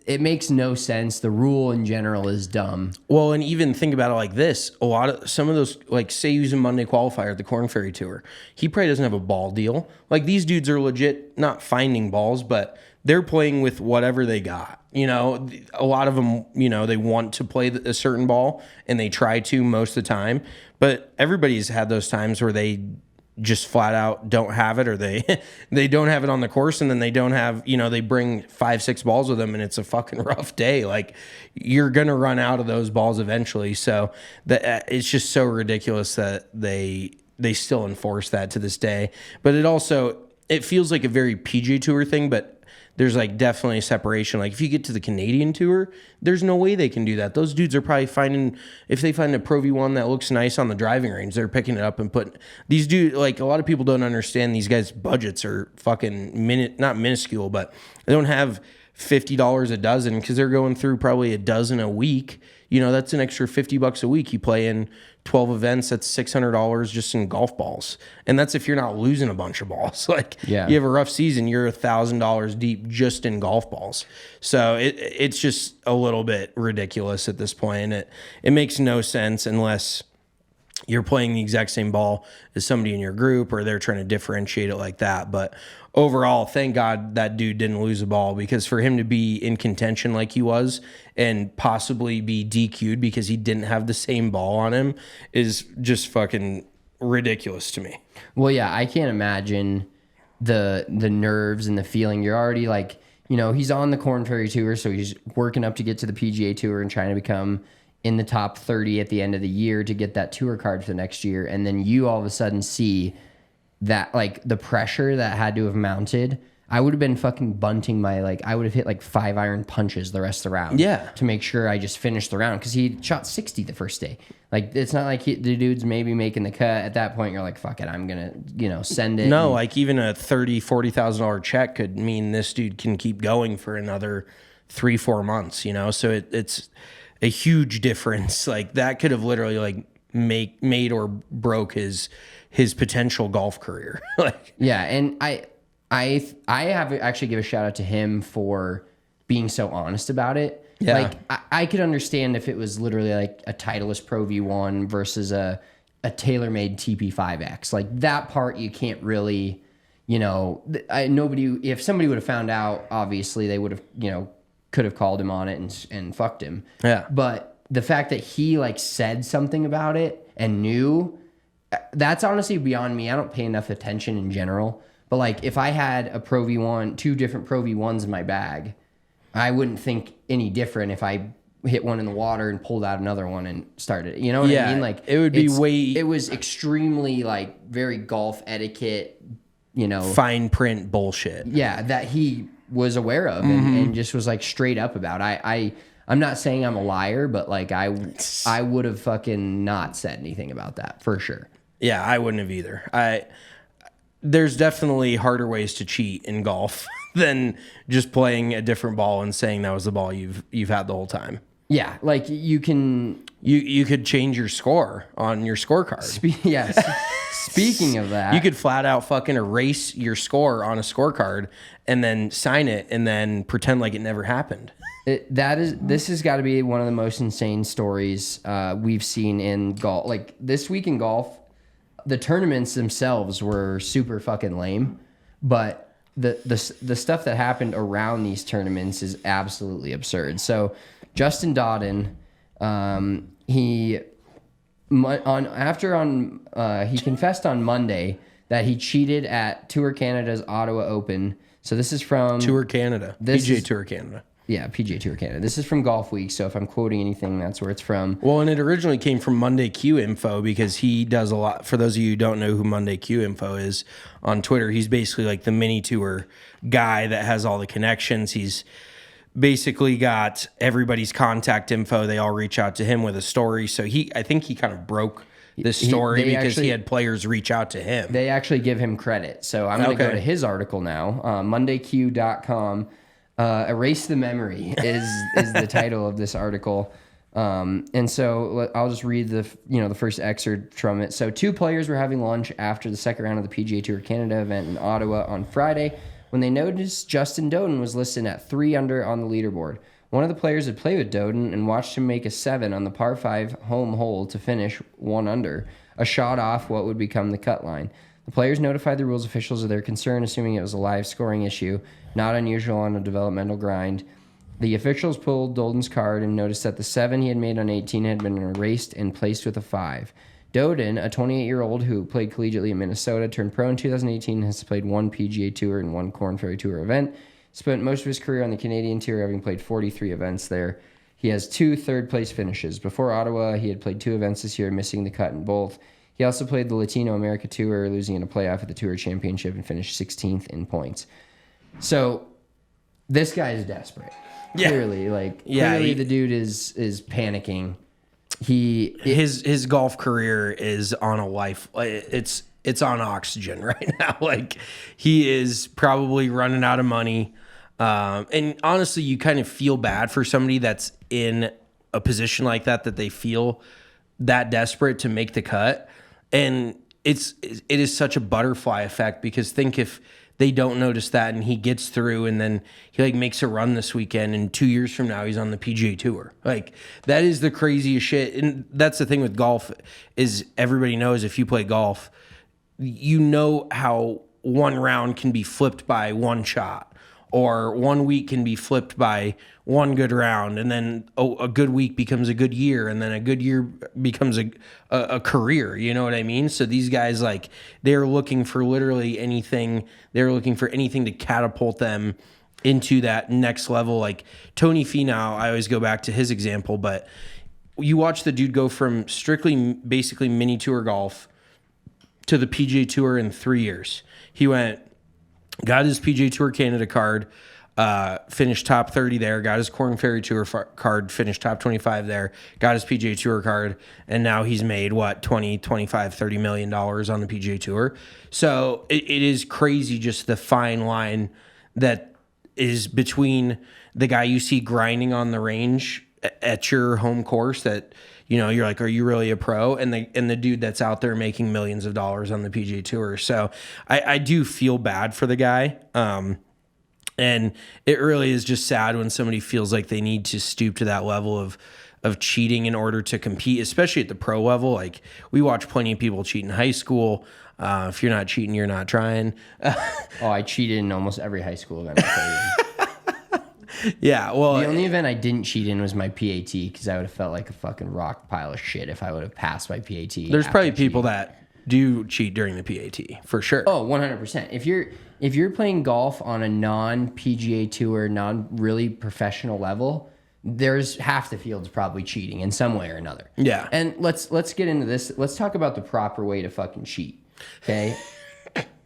Speaker 1: it makes no sense. The rule in general is dumb.
Speaker 2: Well, and even think about it like this. Some of those, like say using Monday Qualifier at the Korn Ferry Tour, he probably doesn't have a ball deal. Like these dudes are legit not finding balls, but they're playing with whatever they got. A lot of them, they want to play a certain ball and they try to most of the time. But everybody's had those times where they just flat out don't have it, or they don't have it on the course, and then they don't have, they bring 5-6 balls with them and it's a fucking rough day. Like you're going to run out of those balls eventually. So it's just so ridiculous that they still enforce that to this day. But it feels like a very PGA Tour thing, but there's like definitely a separation. Like if you get to the Canadian Tour, there's no way they can do that. Those dudes are probably if they find a Pro V1 that looks nice on the driving range, they're picking it up and putting these dudes. Like a lot of people don't understand these guys' budgets are fucking not minuscule, but they don't have $50 a dozen because they're going through probably a dozen a week. That's an extra $50 a week. You play in 12 events, that's $600 just in golf balls. And that's if you're not losing a bunch of balls. Like you have a rough season, you're $1,000 deep just in golf balls. So it's just a little bit ridiculous at this point. It makes no sense unless you're playing the exact same ball as somebody in your group or they're trying to differentiate it like that. But overall, thank God that dude didn't lose a ball, because for him to be in contention like he was and possibly be DQ'd because he didn't have the same ball on him is just fucking ridiculous to me.
Speaker 1: Well, yeah, I can't imagine the nerves and the feeling. You're already like, he's on the Korn Ferry Tour, so he's working up to get to the PGA Tour and trying to become in the top 30 at the end of the year to get that tour card for the next year. And then you all of a sudden see that, like, the pressure that had to have mounted. I would have been fucking bunting I would have hit like 5-iron punches the rest of the round.
Speaker 2: Yeah.
Speaker 1: To make sure I just finished the round, because he shot 60 the first day. Like, it's not like the dude's maybe making the cut. At that point, you're like, fuck it, I'm going to, send it.
Speaker 2: No, like even a $30,000-$40,000 check could mean this dude can keep going for another 3-4 months, So it's a huge difference. Like that could have literally like made or broke his potential golf career. Like,
Speaker 1: yeah, and I have to actually give a shout out to him for being so honest about it.
Speaker 2: Yeah.
Speaker 1: Like I could understand if it was literally like a Titleist Pro V1 versus a TaylorMade TP5X. Like that part you can't really, if somebody would have found out, obviously they would have, could have called him on it and fucked him.
Speaker 2: Yeah.
Speaker 1: But the fact that he like said something about it and knew, that's honestly beyond me. I don't pay enough attention in general. But like if I had a Pro V1, 2 different Pro V1s in my bag, I wouldn't think any different if I hit one in the water and pulled out another one and started. You know what I mean? Like
Speaker 2: it would be
Speaker 1: it was extremely like very golf etiquette,
Speaker 2: fine print bullshit.
Speaker 1: Yeah, that he was aware of and just was like straight up about. I'm not saying I'm a liar, but like I would have fucking not said anything about that for sure.
Speaker 2: Yeah, I wouldn't have either. There's definitely harder ways to cheat in golf than just playing a different ball and saying that was the ball you've had the whole time.
Speaker 1: Yeah, like you
Speaker 2: could change your score on your scorecard.
Speaker 1: Yes. Speaking of that,
Speaker 2: you could flat out fucking erase your score on a scorecard and then sign it and then pretend like it never happened.
Speaker 1: This has got to be one of the most insane stories we've seen in golf. Like this week in golf, the tournaments themselves were super fucking lame, but the stuff that happened around these tournaments is absolutely absurd. So Justin Dodden, he confessed on Monday that he cheated at Tour Canada's Ottawa Open. So this is from
Speaker 2: Tour Canada, PGA Tour Canada.
Speaker 1: Yeah, PGA Tour Canada. This is from Golf Week, so if I'm quoting anything, that's where it's from.
Speaker 2: Well, and it originally came from Monday Q Info because he does a lot. For those of you who don't know who Monday Q Info is on Twitter, he's basically like the mini tour guy that has all the connections. He's basically got everybody's contact info. They all reach out to him with a story. So I think he kind of broke this story because he had players reach out to him.
Speaker 1: They actually give him credit. So I'm going to go to his article now, mondayq.com. Erase the Memory is the title of this article. And so I'll just read the first excerpt from it. So 2 players were having lunch after the second round of the PGA Tour Canada event in Ottawa on Friday when they noticed Justin Doden was listed at 3 under on the leaderboard. One of the players had played with Doden and watched him make a 7 on the par 5 home hole to finish 1 under, a shot off what would become the cut line. The players notified the rules officials of their concern, assuming it was a live scoring issue, not unusual on a developmental grind. The officials pulled Doden's card and noticed that the 7 he had made on 18 had been erased and placed with a 5. Doden, a 28-year-old who played collegiately in Minnesota, turned pro in 2018 and has played 1 PGA Tour and 1 Korn Ferry Tour event. Spent most of his career on the Canadian Tour, having played 43 events there. He has 2 third-place finishes. Before Ottawa, he had played 2 events this year, missing the cut in both. He also played the Latino America Tour, losing in a playoff at the Tour Championship and finished 16th in points. So this guy is desperate.
Speaker 2: Yeah.
Speaker 1: Clearly the dude is panicking.
Speaker 2: His golf career is on a life. It's on oxygen right now. Like, he is probably running out of money. And honestly, you kind of feel bad for somebody that's in a position like that they feel that desperate to make the cut. And it is such a butterfly effect, because think if they don't notice that and he gets through and then he like makes a run this weekend and 2 years from now he's on the PGA Tour. Like, that is the craziest shit. And that's the thing with golf, is everybody knows if you play golf, you know how one round can be flipped by one shot, or 1 week can be flipped by one good round, and then a good week becomes a good year, and then a good year becomes a career. You know what I mean? So these guys, like, they're looking for literally anything. They're looking for anything to catapult them into that next level. Like Tony Finau, I always go back to his example, but you watch the dude go from strictly basically mini tour golf to the PGA Tour in 3 years. He got his PGA Tour Canada card, finished top 30 there, got his Korn Ferry Tour card, finished top 25 there, got his PGA Tour card, and now he's made, 20, 25, $30 million on the PGA Tour. So it is crazy, just the fine line that is between the guy you see grinding on the range at your home course that, you're like, are you really a pro? And the dude that's out there making millions of dollars on the PGA Tour. So I do feel bad for the guy. And it really is just sad when somebody feels like they need to stoop to that level of cheating in order to compete, especially at the pro level. Like, we watch plenty of people cheat in high school. If you're not cheating, you're not trying.
Speaker 1: I cheated in almost every high school event I played in.
Speaker 2: Yeah, well,
Speaker 1: the only event I didn't cheat in was my PAT, because I would have felt like a fucking rock pile of shit if I would have passed my PAT.
Speaker 2: There's probably people that do cheat during the PAT for sure.
Speaker 1: Oh, 100%. If you're playing golf on a non-PGA Tour, non-really professional level, there's half the field's probably cheating in some way or another.
Speaker 2: Yeah.
Speaker 1: And let's get into this. Let's talk about the proper way to fucking cheat. Okay.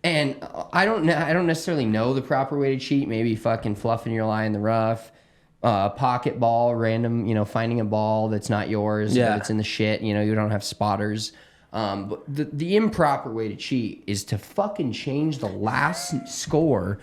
Speaker 1: And I don't necessarily know the proper way to cheat. Maybe fucking fluffing your lie in the rough, pocket ball, random, finding a ball that's not yours, but it's in the shit. You don't have spotters. But the improper way to cheat is to fucking change the last score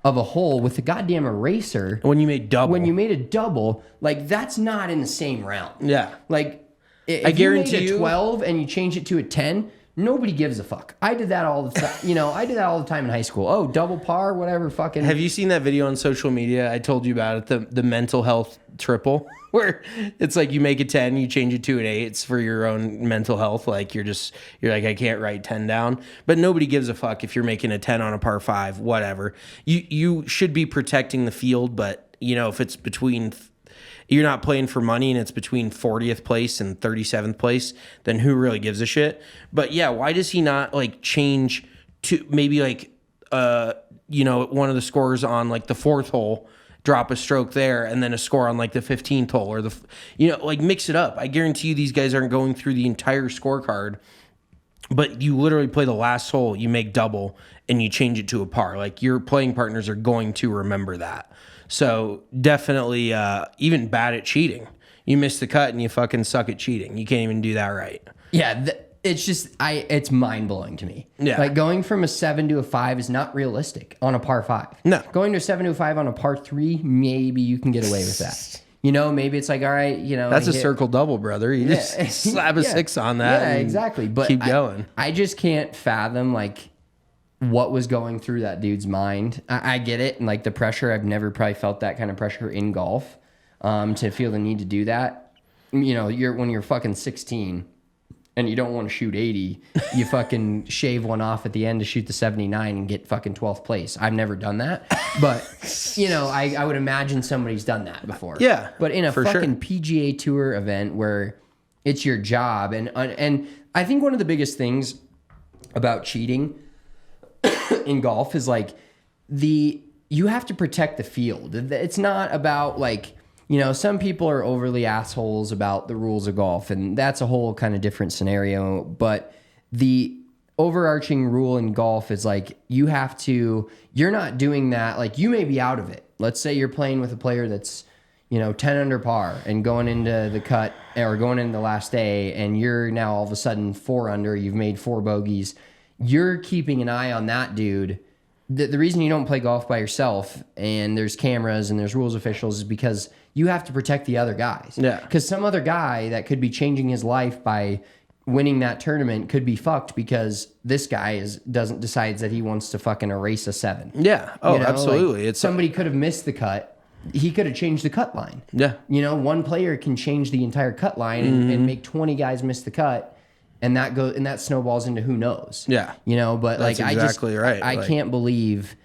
Speaker 1: of a hole with the goddamn eraser.
Speaker 2: When you made double.
Speaker 1: When you made a double, like, that's not in the same round.
Speaker 2: Yeah.
Speaker 1: Like, if
Speaker 2: I guarantee
Speaker 1: you made a 12 and you change it to a 10, nobody gives a fuck. I did that all the time. I did that all the time in high school. Oh, double par, whatever, fucking.
Speaker 2: Have you seen that video on social media? I told you about it, the mental health triple, where it's like you make a 10, you change it to an 8. It's for your own mental health. Like, you're like, I can't write 10 down. But nobody gives a fuck if you're making a 10 on a par 5, whatever. You should be protecting the field, but if it's between, you're not playing for money and it's between 40th place and 37th place, then who really gives a shit? But yeah, why does he not like change to maybe like one of the scores on like the 4th hole drop a stroke there and then a score on like the 15th hole or like mix it up. I guarantee you these guys aren't going through the entire scorecard, but you literally play the last hole, you make double and you change it to a par. Like your playing partners are going to remember that. So definitely even bad at cheating. You miss the cut and you fucking suck at cheating. You can't even do that right.
Speaker 1: Yeah, it's just it's mind blowing to me.
Speaker 2: Yeah,
Speaker 1: like going from a 7 to a 5 is not realistic on a par 5.
Speaker 2: No,
Speaker 1: going to a 7 to a 5 on a par 3, maybe you can get away with that. Maybe it's like, all right,
Speaker 2: that's a circle double, brother. You just slap a 6 on that.
Speaker 1: Yeah, exactly. But
Speaker 2: keep going.
Speaker 1: I just can't fathom like what was going through that dude's mind. I get it, and like the pressure. I've never probably felt that kind of pressure in golf. To feel the need to do that, when you're fucking 16 and you don't want to shoot 80, you fucking shave one off at the end to shoot the 79 and get fucking 12th place. I've never done that, but I would imagine somebody's done that before.
Speaker 2: Yeah,
Speaker 1: but in a fucking
Speaker 2: sure.
Speaker 1: PGA Tour event where it's your job, and I think one of the biggest things about cheating in golf is like you have to protect the field. It's not about like. Some people are overly assholes about the rules of golf, and that's a whole kind of different scenario. But the overarching rule in golf is like you're not doing that. Like you may be out of it. Let's say you're playing with a player that's, 10 under par and going into the cut or going into the last day, and you're now all of a sudden 4 under, you've made 4 bogeys. You're keeping an eye on that dude. The reason you don't play golf by yourself and there's cameras and there's rules officials is because you have to protect the other guys.
Speaker 2: Yeah.
Speaker 1: Because some other guy that could be changing his life by winning that tournament could be fucked because this guy decides that he wants to fucking erase a 7.
Speaker 2: Yeah. Oh, absolutely.
Speaker 1: Like somebody could have missed the cut. He could have changed the cut line.
Speaker 2: Yeah.
Speaker 1: One player can change the entire cut line and make 20 guys miss the cut. And that snowballs into who knows.
Speaker 2: Yeah.
Speaker 1: But
Speaker 2: that's
Speaker 1: like
Speaker 2: exactly right.
Speaker 1: I can't believe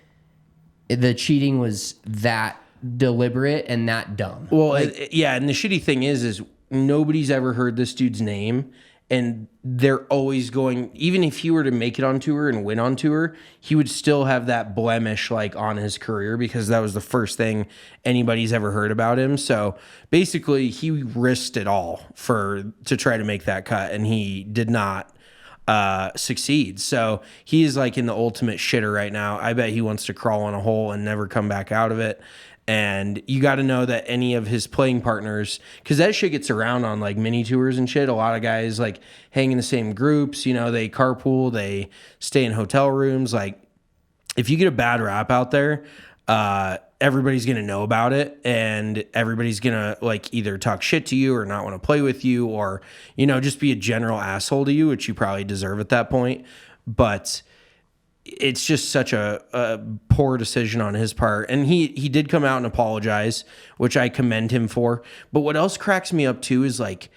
Speaker 1: the cheating was that deliberate and that dumb.
Speaker 2: Well, and the shitty thing is nobody's ever heard this dude's name, and they're always going, even if he were to make it on tour and win on tour, he would still have that blemish like on his career because that was the first thing anybody's ever heard about him. So basically he risked it all to try to make that cut, and he did not succeed. So he is like in the ultimate shitter right now. I bet he wants to crawl on a hole and never come back out of it. And you got to know that any of his playing partners, because that shit gets around on like mini tours and shit. A lot of guys like hang in the same groups, they carpool, they stay in hotel rooms. Like if you get a bad rap out there, everybody's going to know about it, and everybody's going to like either talk shit to you or not want to play with you, or, just be a general asshole to you, which you probably deserve at that point. But it's just such a poor decision on his part. And he did come out and apologize, which I commend him for. But what else cracks me up too is like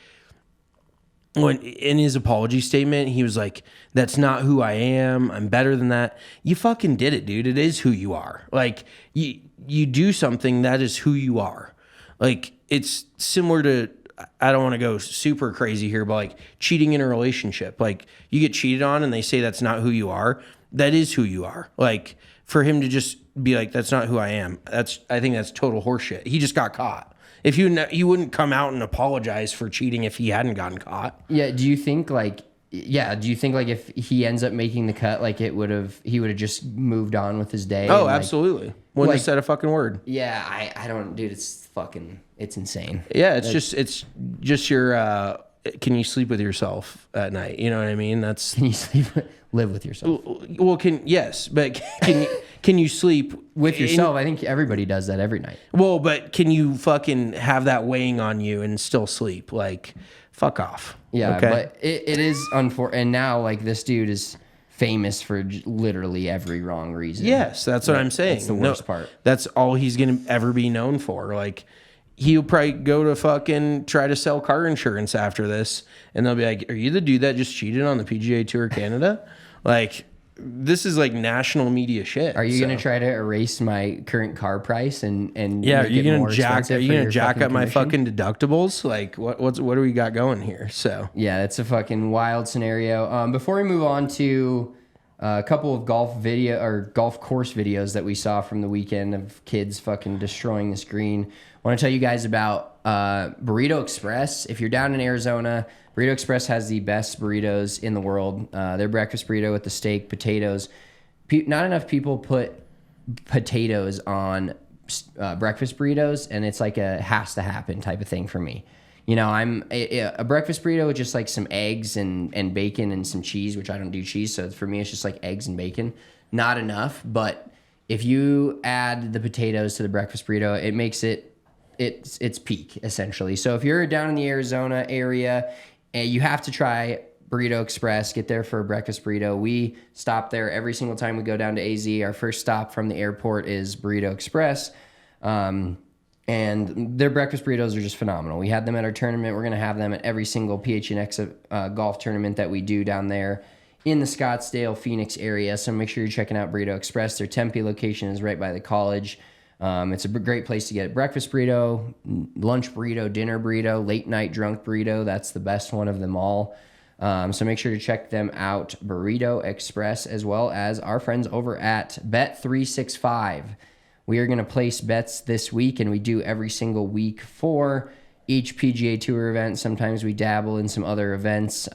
Speaker 2: when in his apology statement, he was like, that's not who I am. I'm better than that. You fucking did it, dude. It is who you are. Like you do something that is who you are. Like it's similar to, I don't want to go super crazy here, but like cheating in a relationship. Like you get cheated on and they say that's not who you are. That is who you are. Like for him to just be like, that's not who I am. I think that's total horseshit. He just got caught. If you wouldn't come out and apologize for cheating if he hadn't gotten caught.
Speaker 1: Yeah. Do you think like if he ends up making the cut, like he would have just moved on with his day?
Speaker 2: Oh, absolutely. Wouldn't have said a fucking word.
Speaker 1: Yeah. I don't, dude, it's insane.
Speaker 2: Yeah. It's just your, can you sleep with yourself at night? You know what I mean?
Speaker 1: Can you live with yourself?
Speaker 2: Well, but can you sleep
Speaker 1: with yourself? I think everybody does that every night.
Speaker 2: Well, but can you fucking have that weighing on you and still sleep? Like, fuck off.
Speaker 1: Yeah,
Speaker 2: okay?
Speaker 1: But it is unfortunate. And now, like, this dude is famous for literally every wrong reason.
Speaker 2: Yes, that's what I'm saying.
Speaker 1: That's the worst part.
Speaker 2: That's all he's going to ever be known for. Like, he'll probably go to fucking try to sell car insurance after this, and they'll be like, are you the dude that just cheated on the PGA Tour Canada? Like, this is like national media shit.
Speaker 1: Are you going to try to erase my current car price and
Speaker 2: yeah?
Speaker 1: Are you going to
Speaker 2: jack up my fucking deductibles? Like, what do we got going here? So
Speaker 1: yeah, it's a fucking wild scenario. Before we move on to a couple of golf course videos that we saw from the weekend of kids fucking destroying this green. I want to tell you guys about Burrito Express. If you're down in Arizona, Burrito Express has the best burritos in the world. Their breakfast burrito with the steak, potatoes. Not enough people put potatoes on breakfast burritos, and it's like a has to happen type of thing for me. You know, a breakfast burrito with just like some eggs and bacon and some cheese, which I don't do cheese. So for me, it's just like eggs and bacon. Not enough. But if you add the potatoes to the breakfast burrito, it makes it's peak essentially. So if you're down in the Arizona area, you have to try Burrito Express. Get there for a breakfast burrito. We stop there every single time we go down to AZ. Our first stop from the airport is Burrito Express. And their breakfast burritos are just phenomenal. We had them at our tournament. We're going to have them at every single PHNX golf tournament that we do down there in the Scottsdale, Phoenix area. So make sure you're checking out Burrito Express. Their Tempe location is right by the college. It's a great place to get breakfast burrito, lunch burrito, dinner burrito, late night drunk burrito. That's the best one of them all. So make sure to check them out, Burrito Express, as well as our friends over at Bet365. We are going to place bets this week, and we do every single week for each PGA Tour event. Sometimes we dabble in some other events,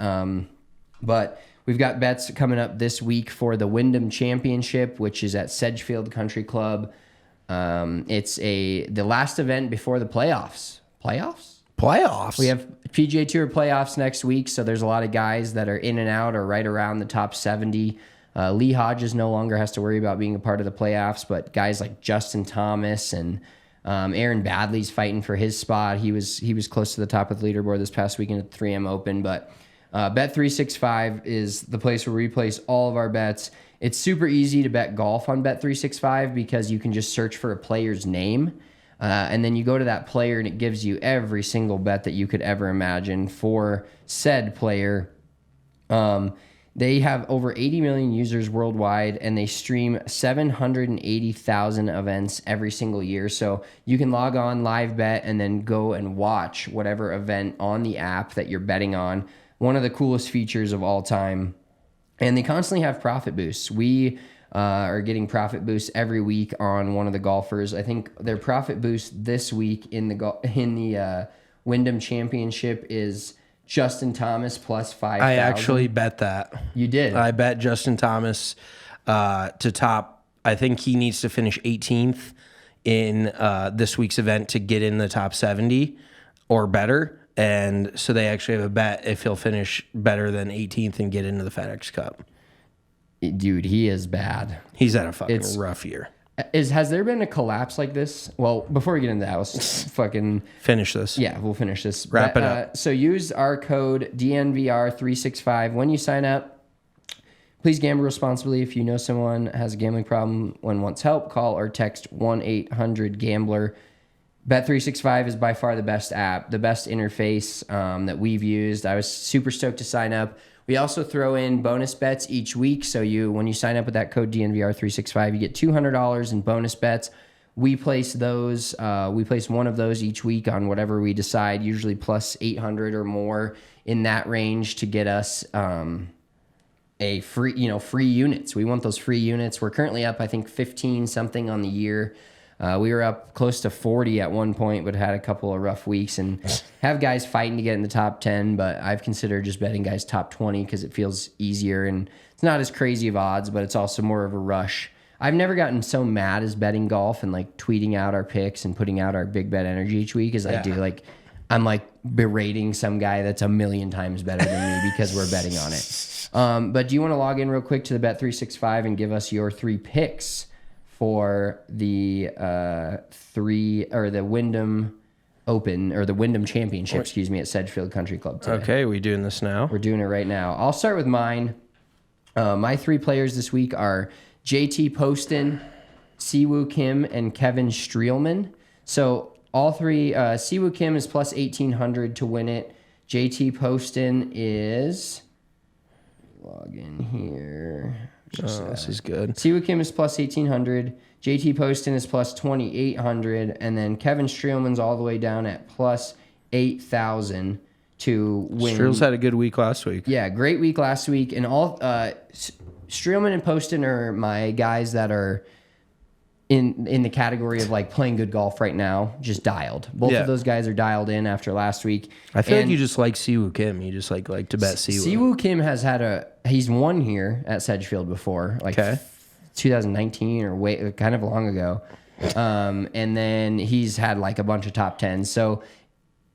Speaker 1: but we've got bets coming up this week for the Wyndham Championship, which is at Sedgefield Country Club. It's the last event before the playoffs. Playoffs? We have PGA Tour playoffs next week, so there's a lot of guys that are in and out or right around the top 70. Lee Hodges no longer has to worry about being a part of the playoffs, but guys like Justin Thomas and Aaron Badley's fighting for his spot. He was close to the top of the leaderboard this past weekend at the 3M Open, but Bet365 is the place where we place all of our bets. It's super easy to bet golf on Bet365 because you can just search for a player's name, and then you go to that player and it gives you every single bet that you could ever imagine for said player. They have over 80 million users worldwide, and they stream 780,000 events every single year. So you can log on, live bet, and then go and watch whatever event on the app that you're betting on. One of the coolest features of all time. And they constantly have profit boosts. We are getting profit boosts every week on one of the golfers. I think their profit boost this week in the Wyndham Championship is Justin Thomas plus 5,000.
Speaker 2: I actually bet that.
Speaker 1: You did?
Speaker 2: I bet Justin Thomas to top. I think he needs to finish 18th in this week's event to get in the top 70 or better. And so they actually have a bet if he'll finish better than 18th and get into the FedEx Cup.
Speaker 1: Dude, he is bad.
Speaker 2: He's had a fucking rough year.
Speaker 1: Has there been a collapse like this? Well, before we get into that, let's fucking
Speaker 2: finish this.
Speaker 1: Yeah, we'll finish this.
Speaker 2: Wrap it up.
Speaker 1: So use our code DNVR365 when you sign up. Please gamble responsibly. If you know someone has a gambling problem and wants help, call or text 1-800-GAMBLER. Bet365 is by far the best app, the best interface that we've used. I was super stoked to sign up. We also throw in bonus bets each week. So when you sign up with that code DNVR365, you get $200 in bonus bets. We place those. We place one of those each week on whatever we decide, usually plus 800 or more in that range to get us a free units. We want those free units. We're currently up, I think, 15 something on the year. We were up close to 40 at one point, but had a couple of rough weeks and have guys fighting to get in the top 10. But I've considered just betting guys top 20 because it feels easier and it's not as crazy of odds, but it's also more of a rush. I've never gotten so mad as betting golf and like tweeting out our picks and putting out our big bet energy each week as I do. Like I'm like berating some guy that's a million times better than me because we're betting on it. But do you want to log in real quick to the Bet365 and give us your 3 picks for the the Wyndham Open or the Wyndham Championship, at Sedgefield Country Club today?
Speaker 2: Okay, we doing this now?
Speaker 1: We're doing it right now. I'll start with mine. My 3 players this week are JT Poston, Siwoo Kim, and Kevin Streelman. So all 3, Siwoo Kim is plus 1,800 to win it. JT Poston is, log in here.
Speaker 2: This is good.
Speaker 1: Siwoo Kim is plus 1,800. JT Poston is plus 2,800. And then Kevin Streelman's all the way down at plus 8,000 to win.
Speaker 2: Streel's had a good week last week.
Speaker 1: Yeah, great week last week. And all Streelman and Poston are my guys that are in the category of like playing good golf right now, just dialed. Both of those guys are dialed in after last week.
Speaker 2: I feel like you just like Siwoo Kim. You just like to bet Siwoo.
Speaker 1: Siwoo Kim has had he's won here at Sedgefield before, like 2019 or kind of long ago. And then he's had like a bunch of top 10s. So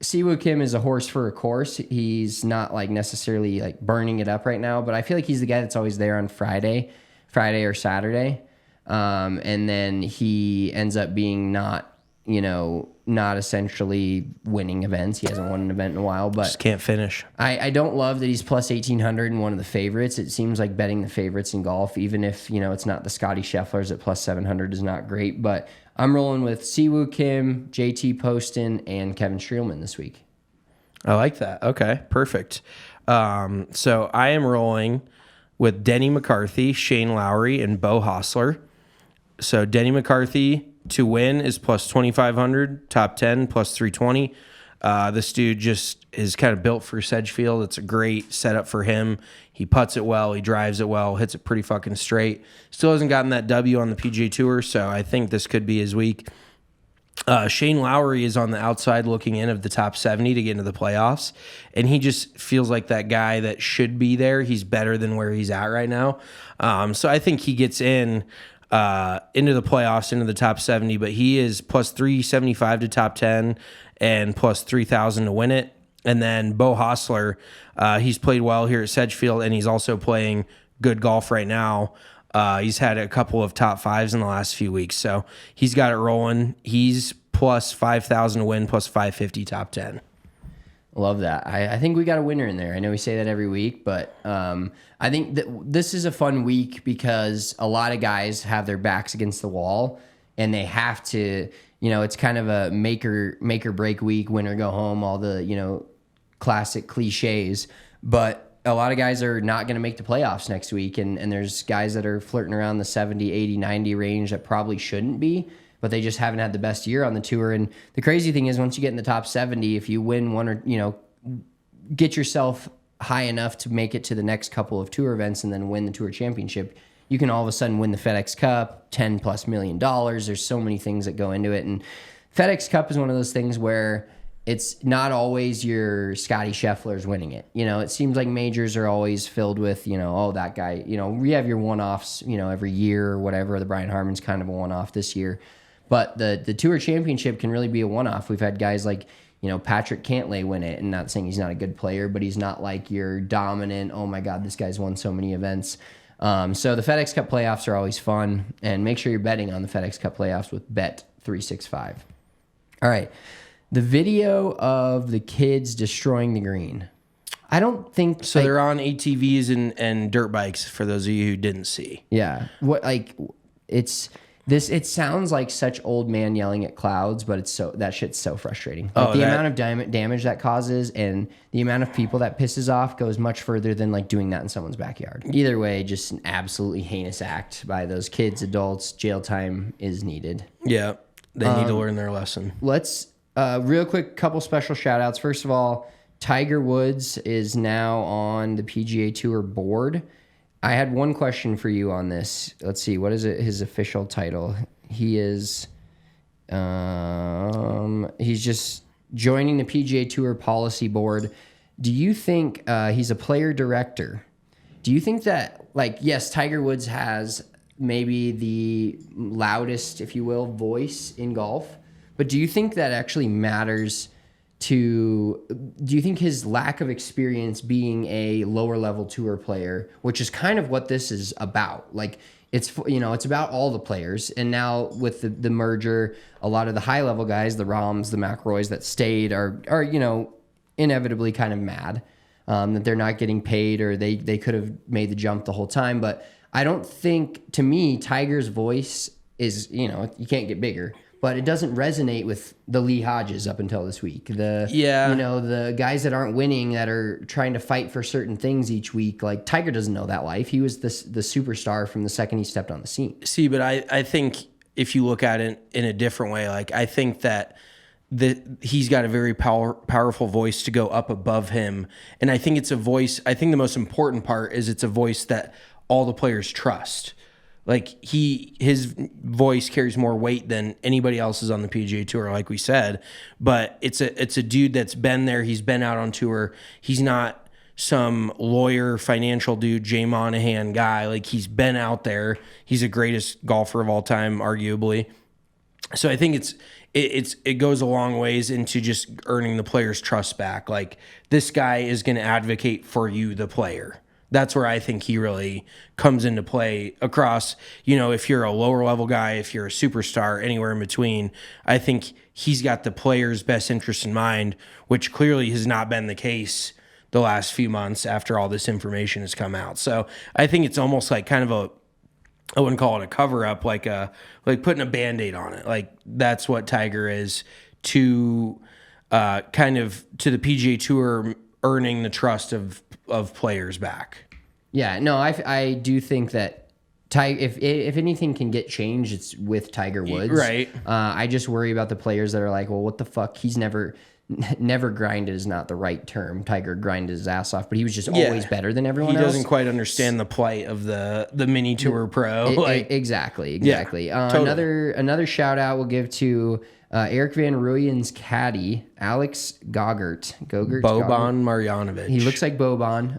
Speaker 1: Siwoo Kim is a horse for a course. He's not like necessarily like burning it up right now, but I feel like he's the guy that's always there on Friday or Saturday. And then he ends up being not essentially winning events. He hasn't won an event in a while, but
Speaker 2: just can't finish.
Speaker 1: I don't love that he's plus 1,800 and one of the favorites. It seems like betting the favorites in golf, even if, it's not the Scotty Schefflers at plus 700 is not great, but I'm rolling with Siwoo Kim, JT Poston, and Kevin Streelman this week.
Speaker 2: I like that. Okay, perfect. So I am rolling with Denny McCarthy, Shane Lowry, and Bo Hostler. So Denny McCarthy to win is plus 2,500, top 10 plus 320. This dude just is kind of built for Sedgefield. It's a great setup for him. He putts it well, he drives it well, hits it pretty fucking straight. Still hasn't gotten that W on the PGA Tour, so I think this could be his week. Shane Lowry is on the outside looking in of the top 70 to get into the playoffs, and he just feels like that guy that should be there. He's better than where he's at right now. So I think he gets into the playoffs, into the top 70, but he is plus 375 to top 10 and plus 3,000 to win it. And then Bo Hostler, he's played well here at Sedgefield, and he's also playing good golf right now. He's had a couple of top 5s in the last few weeks, so he's got it rolling. He's plus 5,000 to win, plus 550 top 10.
Speaker 1: Love that. I think we got a winner in there. I know we say that every week, but I think that this is a fun week because a lot of guys have their backs against the wall, and they have to, it's kind of a make or break week, win or go home, all the, classic cliches. But a lot of guys are not going to make the playoffs next week, and there's guys that are flirting around the 70, 80, 90 range that probably shouldn't be, but they just haven't had the best year on the tour. And the crazy thing is, once you get in the top 70, if you win one or, get yourself high enough to make it to the next couple of tour events and then win the tour championship, you can all of a sudden win the FedEx Cup, $10+ million. There's so many things that go into it. And FedEx Cup is one of those things where it's not always your Scotty Schefflers winning it. It seems like majors are always filled with, that guy, we have your one-offs, every year or whatever. The Brian Harmon's kind of a one-off this year. But the tour championship can really be a one-off. We've had guys like, Patrick Cantlay win it, and not saying he's not a good player, but he's not like your dominant, oh my God, this guy's won so many events. So the FedEx Cup playoffs are always fun, and make sure you're betting on the FedEx Cup playoffs with Bet365. All right. The video of the kids destroying the green. I don't think
Speaker 2: so. They're on ATVs and dirt bikes. For those of you who didn't see,
Speaker 1: yeah. It sounds like such old man yelling at clouds, but that shit's so frustrating. The amount of damage that causes and the amount of people that pisses off goes much further than like doing that in someone's backyard. Either way, just an absolutely heinous act by those kids, adults. Jail time is needed.
Speaker 2: Yeah, they need to learn their lesson.
Speaker 1: Let's. Real quick, couple special shout outs. First of all, Tiger Woods is now on the PGA Tour board. I had one question for you on this. Let's see, what is his official title? He is, he's just joining the PGA Tour policy board. Do you think he's a player director? Do you think that, yes, Tiger Woods has maybe the loudest, if you will, voice in golf, but do you think that actually matters do you think his lack of experience being a lower level tour player, which is kind of what this is about, it's about all the players, and now with the merger, a lot of the high level guys, the Rahms, the McIlroys that stayed are inevitably kind of mad that they're not getting paid, or they could have made the jump the whole time. But I don't think, to me, Tiger's voice is, you can't get bigger. But it doesn't resonate with the Lee Hodges up until this week. The guys that aren't winning, that are trying to fight for certain things each week. Like, Tiger doesn't know that life. He was the superstar from the second he stepped on the scene.
Speaker 2: See, but I think if you look at it in a different way, I think that he's got a very powerful voice to go up above him. And I think it's a voice, I think the most important part is it's a voice that all the players trust. Like his voice carries more weight than anybody else's on the PGA Tour, like we said. But it's a dude that's been there. He's been out on tour. He's not some lawyer, financial dude, Jay Monahan guy. Like, he's been out there. He's the greatest golfer of all time, arguably. So I think it goes a long ways into just earning the player's trust back. Like, this guy is going to advocate for you, the player. That's where I think he really comes into play across, if you're a lower level guy, if you're a superstar, anywhere in between. I think he's got the player's best interest in mind, which clearly has not been the case the last few months after all this information has come out. So I think it's almost like kind of I wouldn't call it a cover up, like putting a Band-Aid on it. Like, that's what Tiger is to kind of to the PGA Tour, earning the trust of players back.
Speaker 1: Yeah, no, I do think that if anything can get changed, it's with Tiger Woods.
Speaker 2: Right.
Speaker 1: I just worry about the players that are like, well, what the fuck? He's never grinded is not the right term. Tiger grinded his ass off, but he was just always better than everyone else.
Speaker 2: He doesn't quite understand the plight of the mini tour pro.
Speaker 1: Exactly.
Speaker 2: Yeah, totally.
Speaker 1: Another shout out we'll give to Eric Van Rooyen's caddy, Alex Gogert.
Speaker 2: Boban Marjanovic.
Speaker 1: He looks like Boban.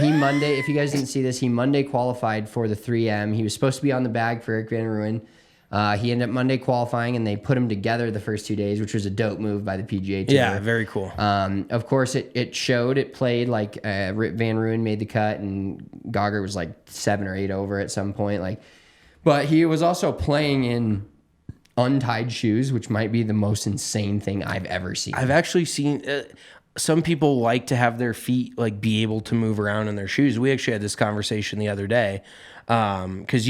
Speaker 1: He Monday, if you guys didn't see this, he Monday qualified for the 3M. He was supposed to be on the bag for Eric Van Rooyen. He ended up Monday qualifying, and they put him together the first 2 days, which was a dope move by the PGA Tour.
Speaker 2: Yeah, very cool.
Speaker 1: Of course, it played like Rip Van Rooyen made the cut, and Gogger was like 7 or 8 over at some point. But he was also playing in untied shoes, which might be the most insane thing I've ever seen.
Speaker 2: I've actually seen some people like to have their feet be able to move around in their shoes. We actually had this conversation the other day. Because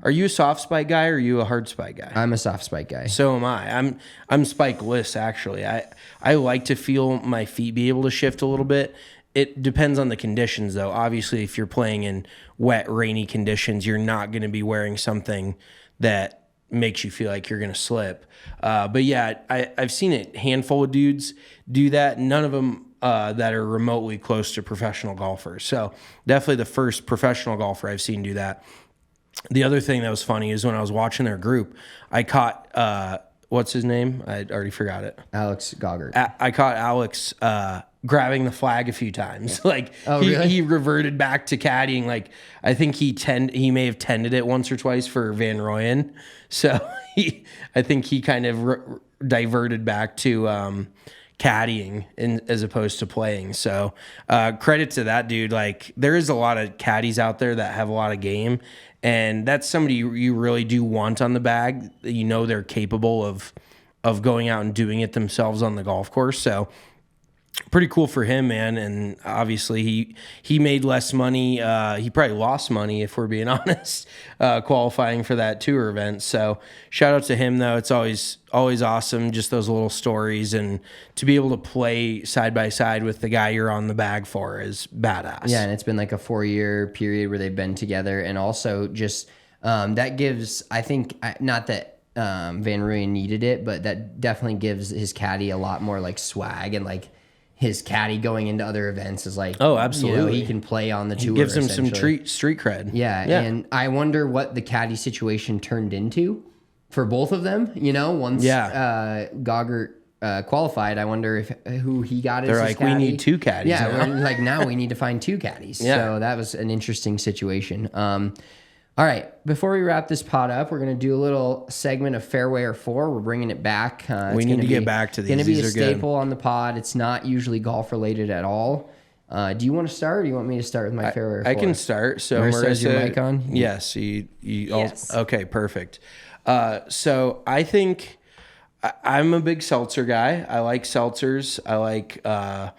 Speaker 2: are you a soft spike guy or are you a hard spike guy?
Speaker 1: I'm a soft spike guy.
Speaker 2: So am I. I'm spikeless, actually. I like to feel my feet be able to shift a little bit. It depends on the conditions, though. Obviously, if you're playing in wet, rainy conditions, you're not going to be wearing something that makes you feel like you're going to slip. But yeah, I've seen a handful of dudes do that. None of them that are remotely close to professional golfers. So definitely the first professional golfer I've seen do that. The other thing that was funny is when I was watching their group, I caught, what's his name? I already forgot it.
Speaker 1: Alex Gogger.
Speaker 2: I caught Alex grabbing the flag a few times.
Speaker 1: Really?
Speaker 2: He reverted back to caddying. I think he may have tended it once or twice for Van Rooyen. So I think he kind of diverted back to caddying as opposed to playing. So credit to that dude. There is a lot of caddies out there that have a lot of game, and that's somebody you really do want on the bag. They're capable of going out and doing it themselves on the golf course. So pretty cool for him, man. And obviously he made less money. He probably lost money, if we're being honest, qualifying for that tour event. So shout out to him, though. It's always awesome, just those little stories, and to be able to play side by side with the guy you're on the bag for is badass.
Speaker 1: Yeah, and it's been like a 4-year period where they've been together, and also just that gives, I think, not that Van Rooyen needed it, but that definitely gives his caddy a lot more swag, and his caddy going into other events is
Speaker 2: oh, absolutely,
Speaker 1: he can play on the tour.
Speaker 2: It gives him some street cred.
Speaker 1: Yeah, and I wonder what the caddy situation turned into for both of them. Once Gogger qualified, I wonder who he got as his caddy.
Speaker 2: We need 2 caddies.
Speaker 1: Yeah, we're now we need to find 2 caddies.
Speaker 2: Yeah.
Speaker 1: So that was an interesting situation. All right, before we wrap this pod up, we're going to do a little segment of Fairway or Fore. We're bringing it back.
Speaker 2: We need to get back to these.
Speaker 1: It's going to be a
Speaker 2: are
Speaker 1: staple
Speaker 2: good.
Speaker 1: on the pod. It's not usually golf related at all. Do you want to start, or do you want me to start with my Fairway or Fore?
Speaker 2: I can start. So
Speaker 1: Marissa, is your mic on?
Speaker 2: Yes.
Speaker 3: Yes.
Speaker 2: Okay, perfect. So I think I'm a big seltzer guy. I like seltzers. I like a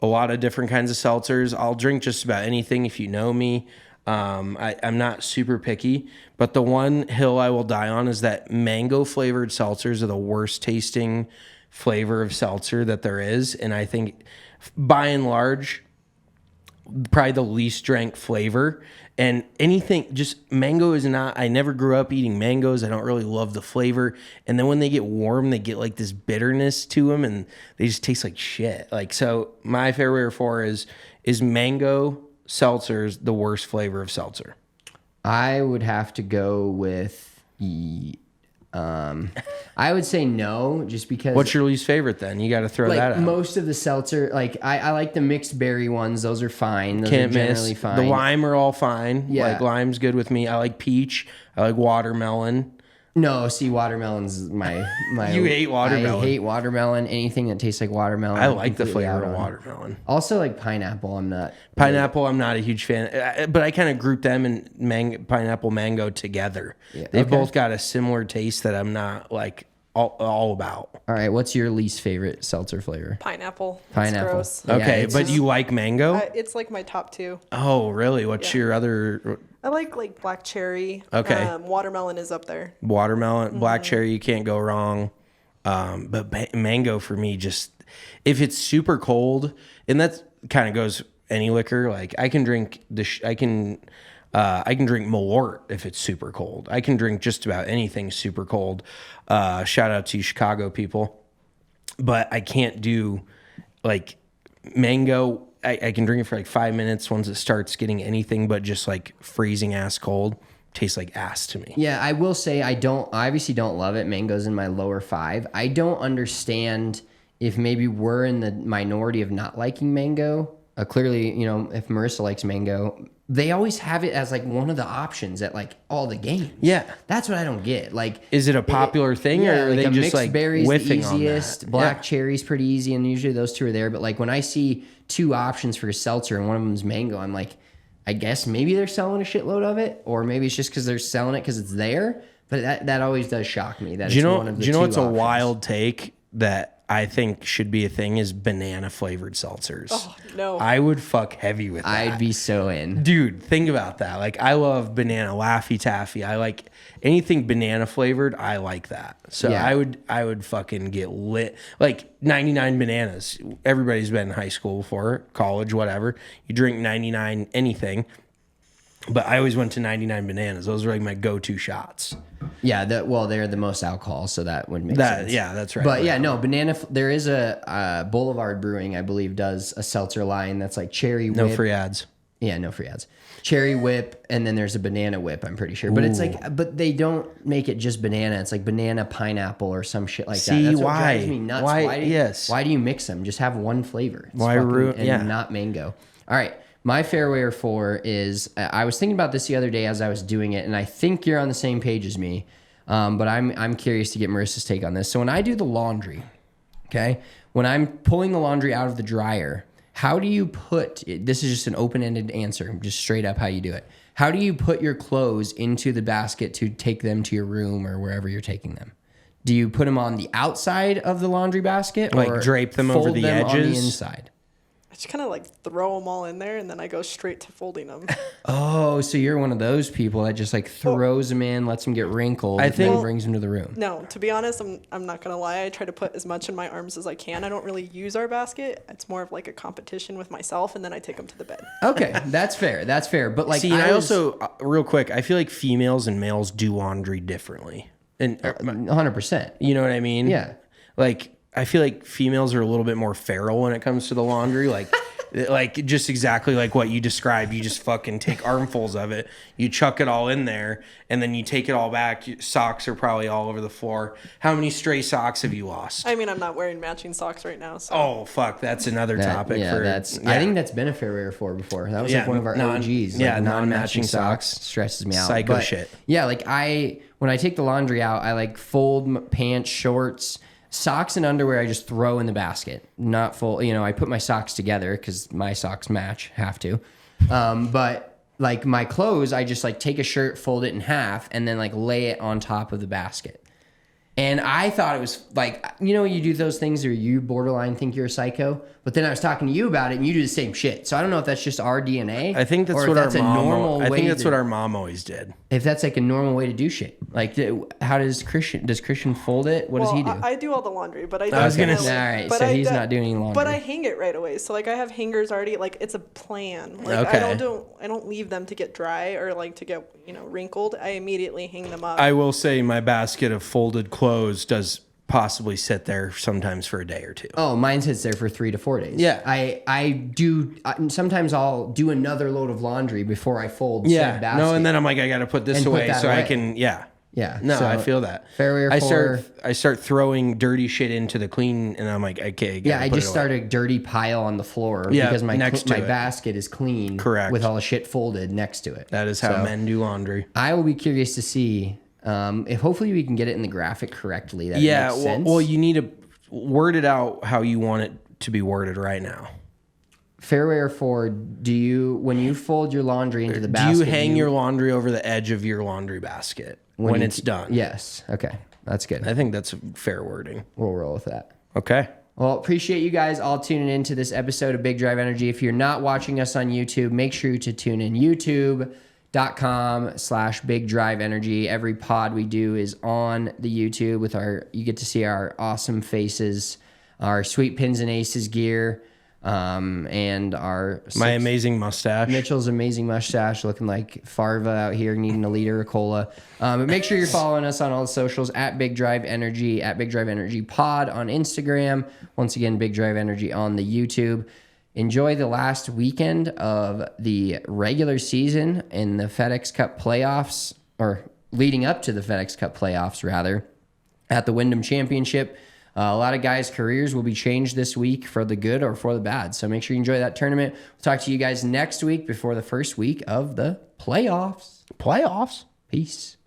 Speaker 2: lot of different kinds of seltzers. I'll drink just about anything if you know me. I'm not super picky, but the one hill I will die on is that mango flavored seltzers are the worst tasting flavor of seltzer that there is. And I think by and large, probably the least drank flavor. And anything, just mango is not, I never grew up eating mangoes. I don't really love the flavor. And then when they get warm, they get this bitterness to them, and they just taste like shit. So my Fairway or Fore is mango seltzer's the worst flavor of seltzer.
Speaker 1: I would have to go with I would say no, just because.
Speaker 2: What's your least favorite then? You got to throw that out.
Speaker 1: Most of the seltzer, like I like the mixed berry ones. Those are fine. Those
Speaker 2: Can't
Speaker 1: are generally
Speaker 2: miss.
Speaker 1: fine.
Speaker 2: The lime are all fine.
Speaker 1: Yeah.
Speaker 2: Like lime's good with me. I like peach. I like watermelon.
Speaker 1: No, see, watermelon's my.
Speaker 2: You hate watermelon.
Speaker 1: I hate watermelon. Anything that tastes like watermelon.
Speaker 2: I
Speaker 1: I'm
Speaker 2: like the
Speaker 1: completely
Speaker 2: flavor
Speaker 1: out
Speaker 2: of
Speaker 1: on.
Speaker 2: watermelon.
Speaker 1: Also, like pineapple. I'm not.
Speaker 2: Pineapple, I'm not a huge fan, but I kind of group them and pineapple mango together.
Speaker 1: Yeah,
Speaker 2: They've
Speaker 1: okay.
Speaker 2: both got a similar taste that I'm not like all about.
Speaker 1: All right, what's your least favorite seltzer flavor?
Speaker 3: Pineapple.
Speaker 1: Pineapple.
Speaker 3: It's gross.
Speaker 1: Yeah,
Speaker 2: Okay,
Speaker 1: it's
Speaker 2: but
Speaker 1: just-
Speaker 2: you like mango?
Speaker 3: It's like my top two.
Speaker 2: Oh, really? What's your other
Speaker 3: I like black cherry.
Speaker 2: Okay.
Speaker 3: Watermelon is up there.
Speaker 2: watermelon, black cherry? You can't go wrong. But mango for me, just if it's super cold, and that kind of goes any liquor. Like I can drink I can drink Malort if it's super cold. I can drink just about anything super cold. Shout out to you Chicago people, but I can't do like mango. I can drink it for like 5 minutes. Once it starts getting anything but just like freezing ass cold, tastes like ass to me.
Speaker 1: Yeah, I will say I obviously don't love it. Mango's in my lower 5. I don't understand if maybe we're in the minority of not liking mango. Clearly, if Marissa likes mango, they always have it as like one of the options at like all the games.
Speaker 2: Yeah.
Speaker 1: That's what I don't get. Like,
Speaker 2: Is it a popular thing, or are they
Speaker 1: a
Speaker 2: just
Speaker 1: mixed
Speaker 2: like
Speaker 1: berry's the
Speaker 2: whiffing on
Speaker 1: easiest.
Speaker 2: that?
Speaker 1: Black
Speaker 2: Yeah.
Speaker 1: cherry's pretty easy, and usually those two are there. But like when I see 2 options for a seltzer and one of them's mango, I'm like, I guess maybe they're selling a shitload of it, or maybe it's just because they're selling it because it's there. But that always does shock me. That
Speaker 2: Do you
Speaker 1: it's
Speaker 2: know?
Speaker 1: one of the
Speaker 2: Do you know
Speaker 1: two
Speaker 2: what's a
Speaker 1: options.
Speaker 2: wild take that I think should be a thing is banana flavored seltzers.
Speaker 3: Oh, no.
Speaker 2: I would fuck heavy with that.
Speaker 1: I'd be so in.
Speaker 2: Dude, think about that. Like I love banana Laffy Taffy. I like anything banana flavored. I like that. So
Speaker 1: Yeah.
Speaker 2: I would fucking get lit. Like 99 bananas. Everybody's been in high school before, college, whatever. You drink 99 anything. But I always went to 99 bananas. Those were like my go-to shots.
Speaker 1: Yeah, they're the most alcohol, so that would make sense.
Speaker 2: Yeah, that's right.
Speaker 1: But yeah, no, there is a Boulevard Brewing, I believe, does a seltzer line that's like cherry whip.
Speaker 2: No free ads.
Speaker 1: Yeah, no free ads. Cherry whip, and then there's a banana whip, I'm pretty sure. But it's like, but they don't make it just banana. It's like banana pineapple or some shit like that.
Speaker 2: See,
Speaker 1: That's what
Speaker 2: why?
Speaker 1: drives me nuts.
Speaker 2: Why- yes.
Speaker 1: Why do you mix them? Just have one flavor. It's
Speaker 2: Why ruin-
Speaker 1: and
Speaker 2: yeah.
Speaker 1: not mango. All right. My fairway or Fore is, I was thinking about this the other day as I was doing it, and I think you're on the same page as me. But I'm curious to get Marissa's take on this. So when I do the laundry, okay, when I'm pulling the laundry out of the dryer, how do you this is just an open-ended answer, just straight up how you do it. How do you put your clothes into the basket to take them to your room or wherever you're taking them? Do you put them on the outside of the laundry basket,
Speaker 2: Like
Speaker 1: or
Speaker 2: drape them over
Speaker 1: fold
Speaker 2: the
Speaker 1: them on the
Speaker 2: edges?
Speaker 1: inside?
Speaker 3: I just kind of like throw them all in there, and then I go straight to folding them.
Speaker 1: Oh, so you're one of those people that just like throws them in, lets them get wrinkled, and then brings them to the room.
Speaker 3: No, to be honest, I'm not gonna lie. I try to put as much in my arms as I can. I don't really use our basket. It's more of like a competition with myself, and then I take them to the bed.
Speaker 1: Okay, that's fair. That's fair. But like,
Speaker 2: See, I also real quick, I feel like females and males do laundry differently, and
Speaker 1: 100%.
Speaker 2: you know what I mean?
Speaker 1: Yeah.
Speaker 2: Like I feel like females are a little bit more feral when it comes to the laundry. Like just exactly like what you described. You just fucking take armfuls of it, you chuck it all in there, and then you take it all back. Your socks are probably all over the floor. How many stray socks have you lost?
Speaker 3: I mean, I'm not wearing matching socks right now, so.
Speaker 2: Oh fuck, that's another topic.
Speaker 1: I think that's been a fairway or Fore before. That was like one of our OGs.
Speaker 2: yeah,
Speaker 1: like
Speaker 2: non-matching socks.
Speaker 1: stresses me out.
Speaker 2: Psycho
Speaker 1: But,
Speaker 2: shit.
Speaker 1: Yeah, like when I take the laundry out, I like fold pants, shorts, socks, and underwear. I just throw in the basket, not full. I put my socks together because my socks match. Have to, but like my clothes, I just like take a shirt, fold it in half, and then like lay it on top of the basket. And I thought it was like, you do those things or you borderline think you're a psycho, but then I was talking to you about it and you do the same shit. So I don't know if that's just our DNA.
Speaker 2: I think that's
Speaker 1: or if
Speaker 2: what
Speaker 1: that's
Speaker 2: our mom.
Speaker 1: a normal
Speaker 2: I
Speaker 1: way
Speaker 2: think that's
Speaker 1: to-
Speaker 2: what our mom always did.
Speaker 1: If that's like a normal way to do shit. Like, how does Christian fold it? What does he do?
Speaker 3: I do all the laundry, but I
Speaker 2: was gonna
Speaker 3: definitely-
Speaker 2: say-
Speaker 1: All right,
Speaker 3: but
Speaker 1: so
Speaker 3: I
Speaker 1: he's
Speaker 3: de-
Speaker 1: not doing any laundry.
Speaker 3: But I hang it right away. So like I have hangers already. Like it's a plan. Like
Speaker 2: Okay.
Speaker 3: I don't leave them to get dry or like to get wrinkled. I immediately hang them up.
Speaker 2: I will say my basket of folded clothes does possibly sit there sometimes for a day or two.
Speaker 1: Oh, mine sits there for 3 to 4 days.
Speaker 2: Yeah.
Speaker 1: Sometimes I'll do another load of laundry before I fold
Speaker 2: Yeah.
Speaker 1: said basket.
Speaker 2: No, and then I'm like, I got to put this
Speaker 1: And put
Speaker 2: away
Speaker 1: that
Speaker 2: so I
Speaker 1: away.
Speaker 2: can, yeah.
Speaker 1: Yeah.
Speaker 2: No,
Speaker 1: so
Speaker 2: I feel that.
Speaker 1: Fairway or Fore.
Speaker 2: I start throwing dirty shit into the clean, and I'm like, okay,
Speaker 1: Yeah, I just start a dirty pile on the floor
Speaker 2: Yeah,
Speaker 1: because my
Speaker 2: next to it.
Speaker 1: basket is clean.
Speaker 2: Correct.
Speaker 1: With all the shit folded next to it.
Speaker 2: That is how men do laundry.
Speaker 1: I will be curious to see if hopefully we can get it in the graphic correctly. That it makes sense.
Speaker 2: Well, you need to word it out how you want it to be worded right now.
Speaker 1: Fairway or Fore, when you fold your laundry into the basket,
Speaker 2: Do you hang your laundry over the edge of your laundry basket when it's done?
Speaker 1: Yes. Okay. That's good.
Speaker 2: I think that's fair wording.
Speaker 1: We'll roll with that.
Speaker 2: Okay.
Speaker 1: Well, appreciate you guys all tuning into this episode of Big Drive Energy. If you're not watching us on YouTube, make sure to tune in youtube.com/Big Drive Energy. Every pod we do is on the YouTube you get to see our awesome faces, our Sweet Pins and Aces gear, and
Speaker 2: my amazing mustache.
Speaker 1: Mitchell's amazing mustache, looking like Farva out here needing a liter of cola. But make sure you're following us on all the socials at Big Drive Energy, at Big Drive Energy Pod on Instagram. Once again, Big Drive Energy on the YouTube. Enjoy the last weekend of the regular season in the FedEx Cup playoffs, or leading up to the FedEx Cup playoffs, rather, at the Wyndham Championship. A lot of guys' careers will be changed this week for the good or for the bad. So make sure you enjoy that tournament. We'll talk to you guys next week before the first week of the playoffs.
Speaker 2: Playoffs?
Speaker 1: Peace.